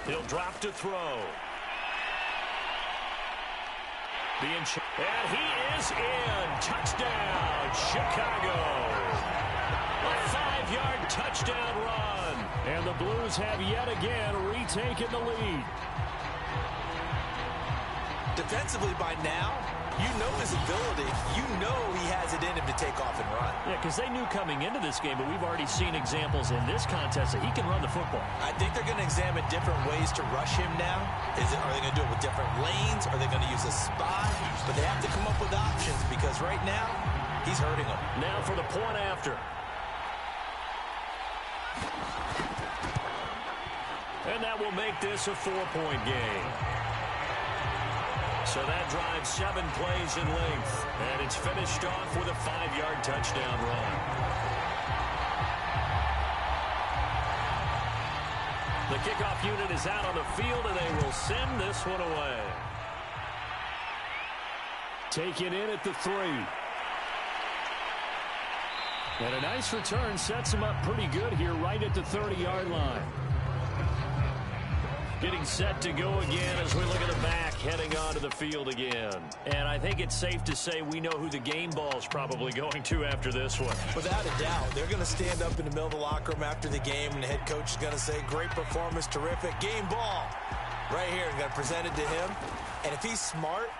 He'll drop to throw. And he is in. Touchdown, Chicago. A 5-yard touchdown run. And the Blues have yet again retaken the lead. Defensively by now, you know his ability. You know he has it in him to take off and run. Yeah, because they knew coming into this game, but we've already seen examples in this contest that he can run the football. I think they're going to examine different ways to rush him now. Are they going to do it with different lanes? Are they going to use a spy? But they have to come up with options because right now, he's hurting them. Now for the point after. And that will make this a 4-point game. So that drives 7 plays in length. And it's finished off with a 5-yard touchdown run. The kickoff unit is out on the field, and they will send this one away. Taken in at the 3. And a nice return sets him up pretty good here right at the 30-yard line. Getting set to go again as we look at the back, heading onto the field again. And I think it's safe to say we know who the game ball's probably going to after this one. Without a doubt, they're going to stand up in the middle of the locker room after the game, and the head coach is going to say, great performance, terrific, game ball. Right here, going to present it to him. And if he's smart,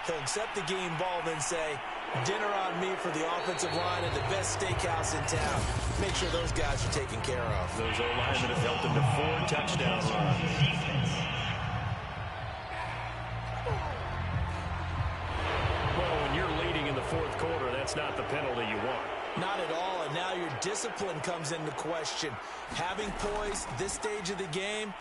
he'll accept the game ball and then say, dinner on me for the offensive line at the best steakhouse in town. Make sure those guys are taken care of. Those O-linemen have helped him to 4 touchdown runs. Well, when you're leading in the fourth quarter, that's not the penalty you want. Not at all, and now your discipline comes into question. Having poise this stage of the game,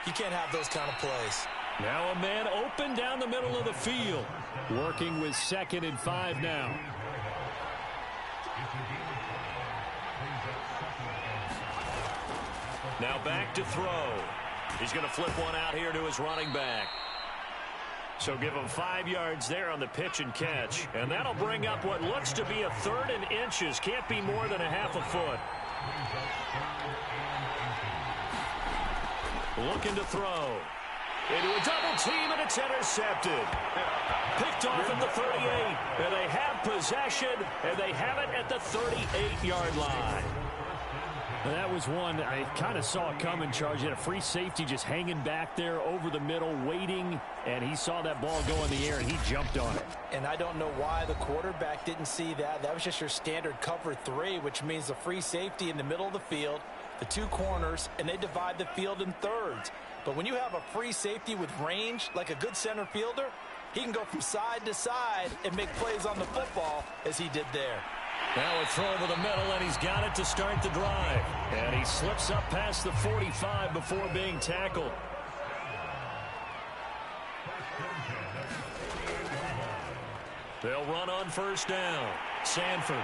you can't have those kind of plays. Now a man open down the middle of the field. Working with 2nd and 5 now. Now back to throw. He's going to flip one out here to his running back. So give him 5 yards there on the pitch and catch. And that'll bring up what looks to be a 3rd and inches. Can't be more than a half a foot. Looking to throw. Into a double team, and it's intercepted. Picked off at the 38. And they have possession, and they have it at the 38-yard line. That was one I kind of saw it coming, Charge. He had a free safety just hanging back there over the middle, waiting, and he saw that ball go in the air, and he jumped on it. And I don't know why the quarterback didn't see that. That was just your standard cover 3, which means the free safety in the middle of the field, the 2 corners, and they divide the field in thirds. But when you have a free safety with range, like a good center fielder, he can go from side to side and make plays on the football as he did there. Now a throw over the middle, and he's got it to start the drive. And he slips up past the 45 before being tackled. They'll run on 1st down. Sanford.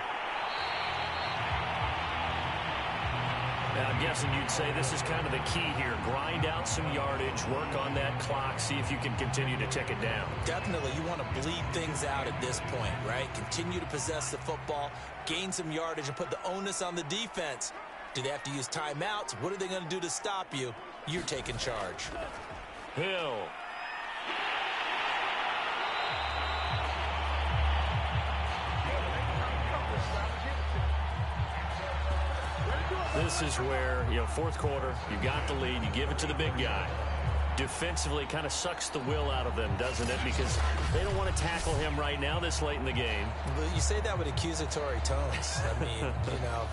Now, I'm guessing you'd say this is kind of the key here. Grind out some yardage, work on that clock, see if you can continue to tick it down. Definitely. You want to bleed things out at this point, right? Continue to possess the football, gain some yardage, and put the onus on the defense. Do they have to use timeouts? What are they going to do to stop you? You're taking charge. Hill. This is where, 4th quarter, you got the lead, you give it to the big guy. Defensively, kind of sucks the will out of them, doesn't it? Because they don't want to tackle him right now this late in the game. Well, you say that with accusatory tones. I mean,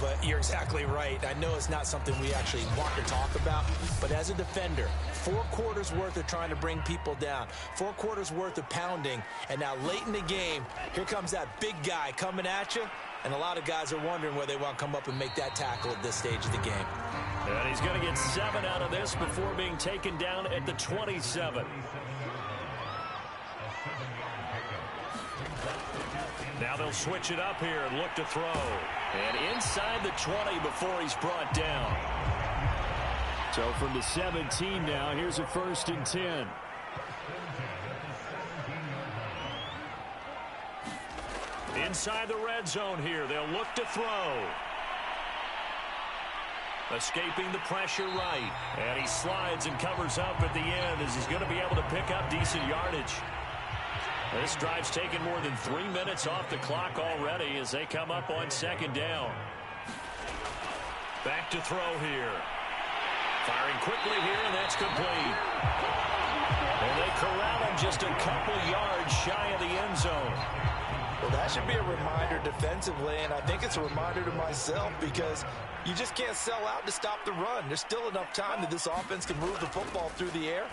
but you're exactly right. I know it's not something we actually want to talk about, but as a defender, 4 quarters worth of trying to bring people down, 4 quarters worth of pounding, and now late in the game, here comes that big guy coming at you. And a lot of guys are wondering whether they want to come up and make that tackle at this stage of the game. And he's going to get 7 out of this before being taken down at the 27. Now they'll switch it up here and look to throw. And inside the 20 before he's brought down. So from the 17 now, here's a 1st and 10. Inside the red zone here. They'll look to throw. Escaping the pressure right. And he slides and covers up at the end as he's going to be able to pick up decent yardage. This drive's taken more than 3 minutes off the clock already as they come up on 2nd down. Back to throw here. Firing quickly here, and that's complete. And they corral him just a couple yards shy of the end zone. Well, that should be a reminder defensively, and I think it's a reminder to myself because you just can't sell out to stop the run. There's still enough time that this offense can move the football through the air,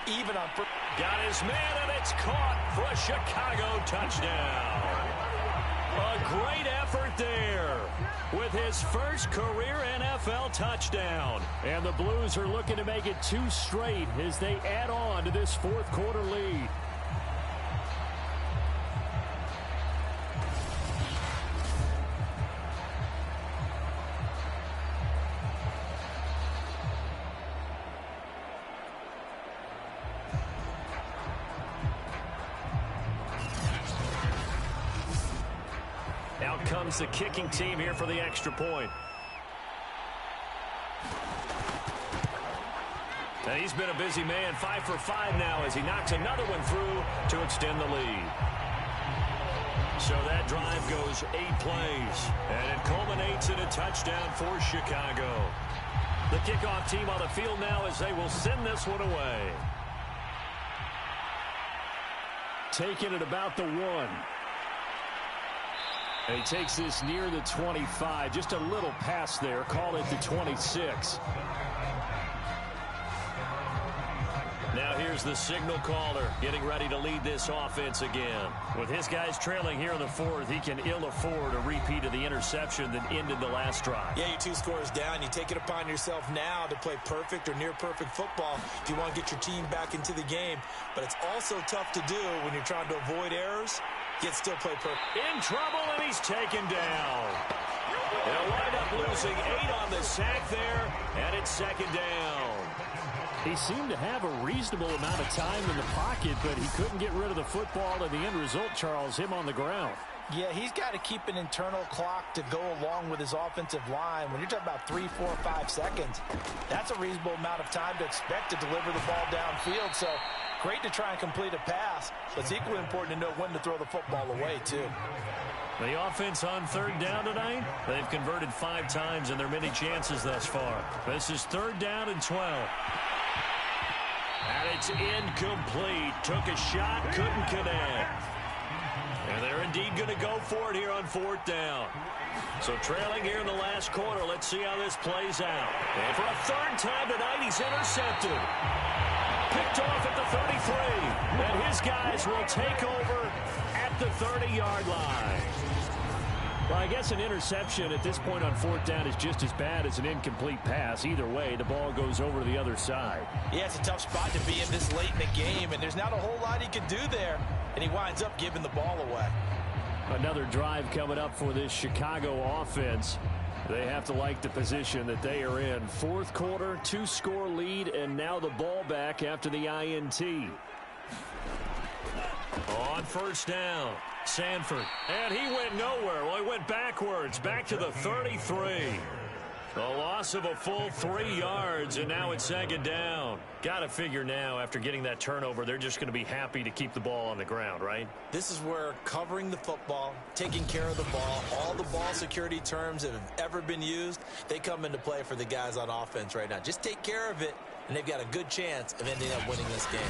even on... Got his man, and it's caught for a Chicago touchdown. A great effort there with his first career NFL touchdown. And the Blues are looking to make it 2 straight as they add on to this 4th quarter lead. Out comes the kicking team here for the extra point. And he's been a busy man, 5 for 5 now as he knocks another one through to extend the lead. So that drive goes 8 plays, and it culminates in a touchdown for Chicago. The kickoff team on the field now as they will send this one away. Taking it about the 1. And he takes this near the 25. Just a little pass there. Call it the 26. Now here's the signal caller getting ready to lead this offense again. With his guys trailing here in the fourth, he can ill afford a repeat of the interception that ended the last drive. Yeah, you're 2 scores down. You take it upon yourself now to play perfect or near-perfect football if you want to get your team back into the game. But it's also tough to do when you're trying to avoid errors, yet still play perfect. In trouble, and he's taken down. They'll wind up losing 8 on the sack there, and it's second down. He seemed to have a reasonable amount of time in the pocket, but he couldn't get rid of the football, and the end result, Charles, him on the ground. Yeah, he's got to keep an internal clock to go along with his offensive line. When you're talking about 3, 4, 5 seconds, that's a reasonable amount of time to expect to deliver the ball downfield. So great to try and complete a pass, but it's equally important to know when to throw the football away, too. The offense on third down tonight, they've converted 5 times in their many chances thus far. This is third down and 12. And it's incomplete. Took a shot, couldn't connect. And they're indeed going to go for it here on fourth down. So trailing here in the last quarter, let's see how this plays out. And for a third time tonight, he's intercepted. Picked off at the 33. And his guys will take over at the 30-yard line. Well, I guess an interception at this point on fourth down is just as bad as an incomplete pass. Either way, the ball goes over to the other side. Yeah, it's a tough spot to be in this late in the game, and there's not a whole lot he can do there, and he winds up giving the ball away. Another drive coming up for this Chicago offense. They have to like the position that they are in. Fourth quarter, 2-score lead, and now the ball back after the INT. On first down, Sanford. And he went nowhere. Well, he went backwards, back to the 33. A loss of a full 3 yards, and now it's second down. Got to figure now, after getting that turnover, they're just going to be happy to keep the ball on the ground, right? This is where covering the football, taking care of the ball, all the ball security terms that have ever been used, they come into play for the guys on offense right now. Just take care of it, and they've got a good chance of ending up winning this game.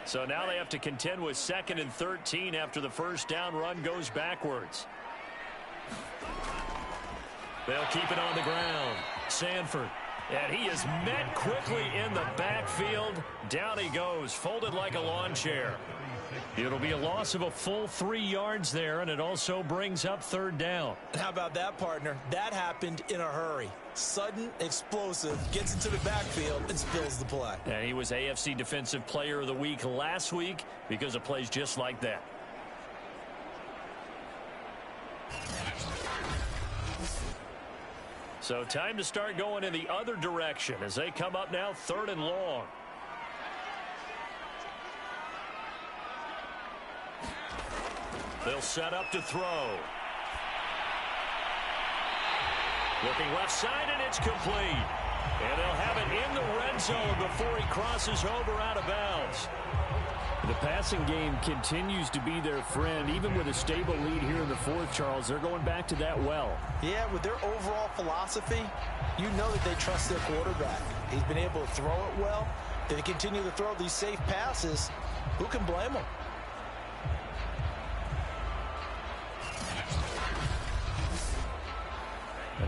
So now they have to contend with 2nd and 13 after the first down run goes backwards. They'll keep it on the ground. Sanford. And he is met quickly in the backfield. Down he goes, folded like a lawn chair. It'll be a loss of a full 3 yards there, and it also brings up third down. How about that, partner? That happened in a hurry. Sudden, explosive, gets into the backfield, and spills the play. And he was AFC Defensive Player of the Week last week because of plays just like that. So time to start going in the other direction as they come up now 3rd and long. They'll set up to throw. Looking left side, and it's complete. And they'll have it in the red zone before he crosses over out of bounds. The passing game continues to be their friend. Even with a stable lead here in the fourth, Charles, they're going back to that well. Yeah, with their overall philosophy, you know that they trust their quarterback. He's been able to throw it well. They continue to throw these safe passes. Who can blame them?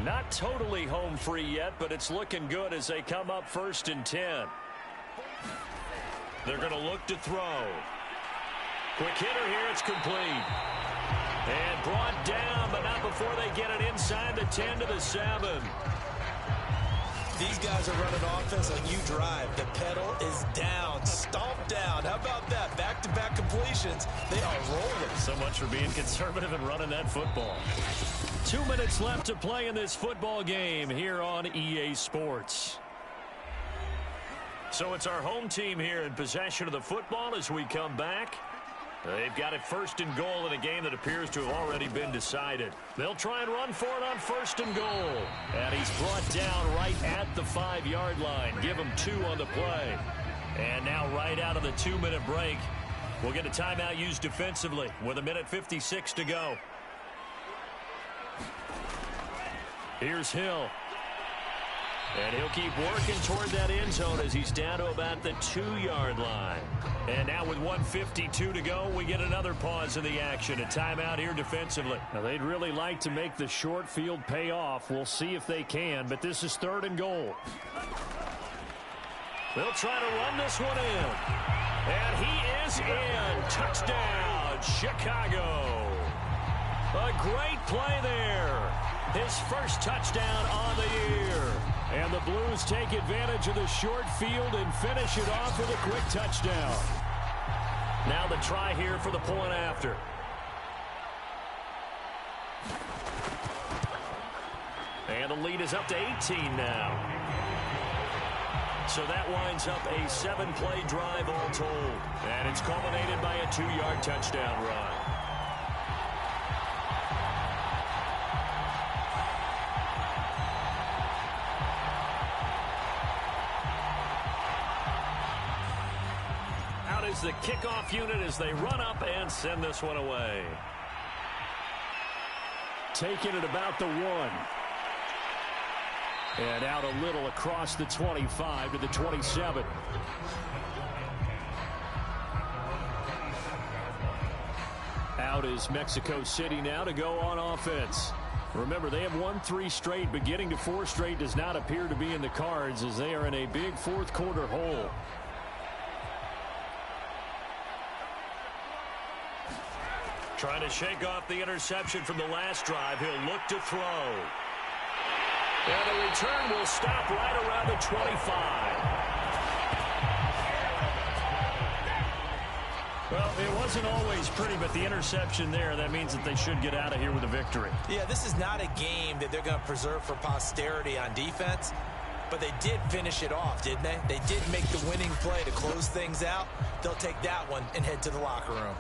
Not totally home free yet, but it's looking good as they come up 1st and 10. They're going to look to throw. Quick hitter here, it's complete. And brought down, but not before they get it inside the 10 to the 7. These guys are running offense like you drive. The pedal is down, stomped down. How about that? Back-to-back completions. They are rolling. So much for being conservative and running that football. 2 minutes left to play in this football game here on EA Sports. So it's our home team here in possession of the football as we come back. They've got it 1st and goal in a game that appears to have already been decided. They'll try and run for it on 1st and goal. And he's brought down right at the 5-yard line. Give him 2 on the play. And now right out of the 2-minute break, we'll get a timeout used defensively with 1:56 to go. Here's Hill. And he'll keep working toward that end zone as he's down to about the 2-yard line. And now with 1:52 to go, we get another pause in the action. A timeout here defensively. Now, they'd really like to make the short field pay off. We'll see if they can, but this is 3rd and goal. They'll try to run this one in. And he is in. Touchdown, Chicago. A great play there. His first touchdown on the year. And the Blues take advantage of the short field and finish it off with a quick touchdown. Now the try here for the point after. And the lead is up to 18 now. So that winds up a 7-play drive all told. And it's culminated by a 2-yard touchdown run. Out is the kickoff unit as they run up and send this one away. Taking it about the 1. And out a little across the 25 to the 27. Out is Mexico City now to go on offense. Remember, they have won 3 straight, but getting to 4 straight does not appear to be in the cards as they are in a big fourth quarter hole. Trying to shake off the interception from the last drive. He'll look to throw. And the return will stop right around the 25. Well, it wasn't always pretty, but the interception there, that means that they should get out of here with a victory. Yeah, this is not a game that they're going to preserve for posterity on defense, but they did finish it off, didn't they? They did make the winning play to close things out. They'll take that one and head to the locker room.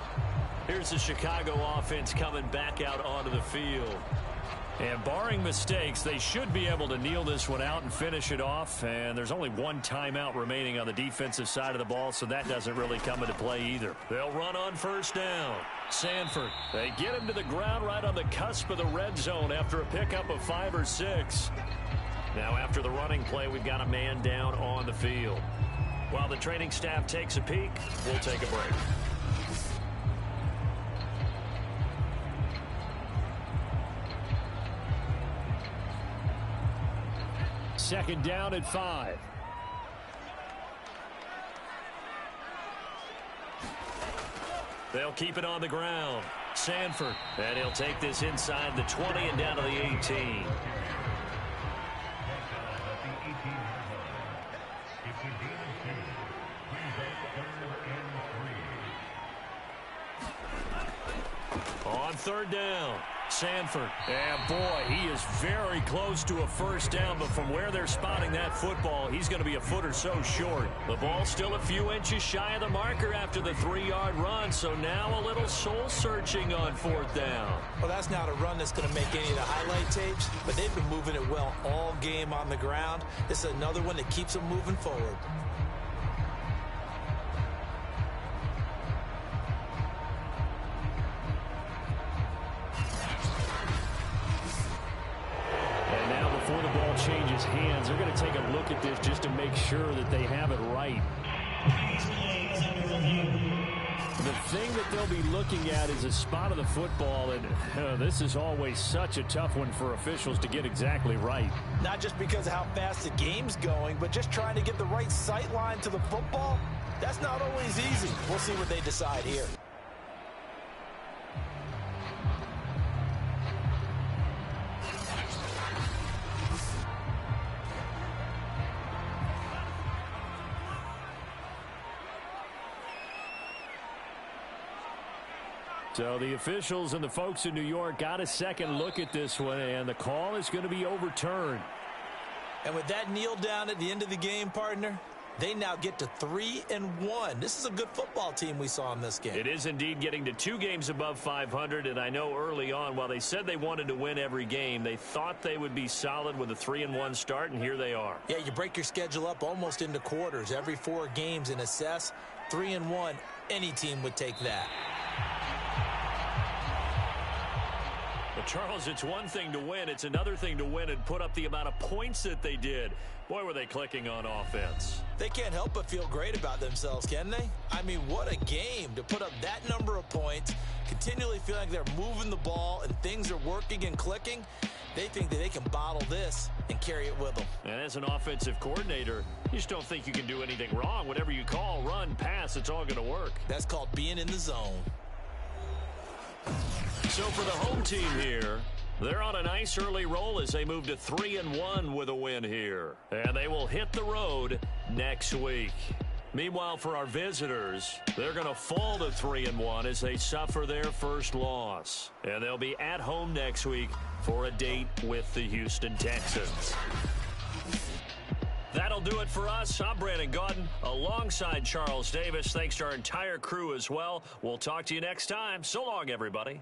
Here's the Chicago offense coming back out onto the field. And barring mistakes, they should be able to kneel this one out and finish it off. And there's only 1 timeout remaining on the defensive side of the ball, so that doesn't really come into play either. They'll run on first down. Sanford, they get him to the ground right on the cusp of the red zone after a pickup of 5 or 6. Now after the running play, we've got a man down on the field. While the training staff takes a peek, we'll take a break. Second down at 5. They'll keep it on the ground. Sanford, and he'll take this inside the 20 and down to the 18. On third down. Sanford, and boy, he is very close to a first down, but from where they're spotting that football, he's going to be a foot or so short. The ball's still a few inches shy of the marker after the 3-yard run, so now a little soul-searching on fourth down. Well, that's not a run that's going to make any of the highlight tapes, but they've been moving it well all game on the ground. This is another one that keeps them moving forward. Changes hands. They're going to take a look at this just to make sure that they have it right. The thing that they'll be looking at is a spot of the football, and this is always such a tough one for officials to get exactly right. Not just because of how fast the game's going, but just trying to get the right sight line to the football. That's not always easy. We'll see what they decide here. So the officials and the folks in New York got a second look at this one, and the call is going to be overturned. And with that kneel down at the end of the game, partner, they now get to 3-1. This is a good football team we saw in this game. It is indeed getting to 2 games above 500, and I know early on, while they said they wanted to win every game, they thought they would be solid with a 3-1 start, and here they are. Yeah, you break your schedule up almost into quarters, every 4 games, and assess 3-1. Any team would take that. But Charles, it's one thing to win. It's another thing to win and put up the amount of points that they did. Boy, were they clicking on offense. They can't help but feel great about themselves, can they? I mean, what a game to put up that number of points, continually feeling like they're moving the ball and things are working and clicking. They think that they can bottle this and carry it with them. And as an offensive coordinator, You just don't think you can do anything wrong. Whatever you call, run, pass, it's all going to work. That's called being in the zone. So for the home team here, they're on a nice early roll as they move to 3-1 with a win here. And they will hit the road next week. Meanwhile, for our visitors, they're going to fall to 3-1 as they suffer their first loss. And they'll be at home next week for a date with the Houston Texans. That'll do it for us. I'm Brandon Gaudin alongside Charles Davis. Thanks to our entire crew as well. We'll talk to you next time. So long, everybody.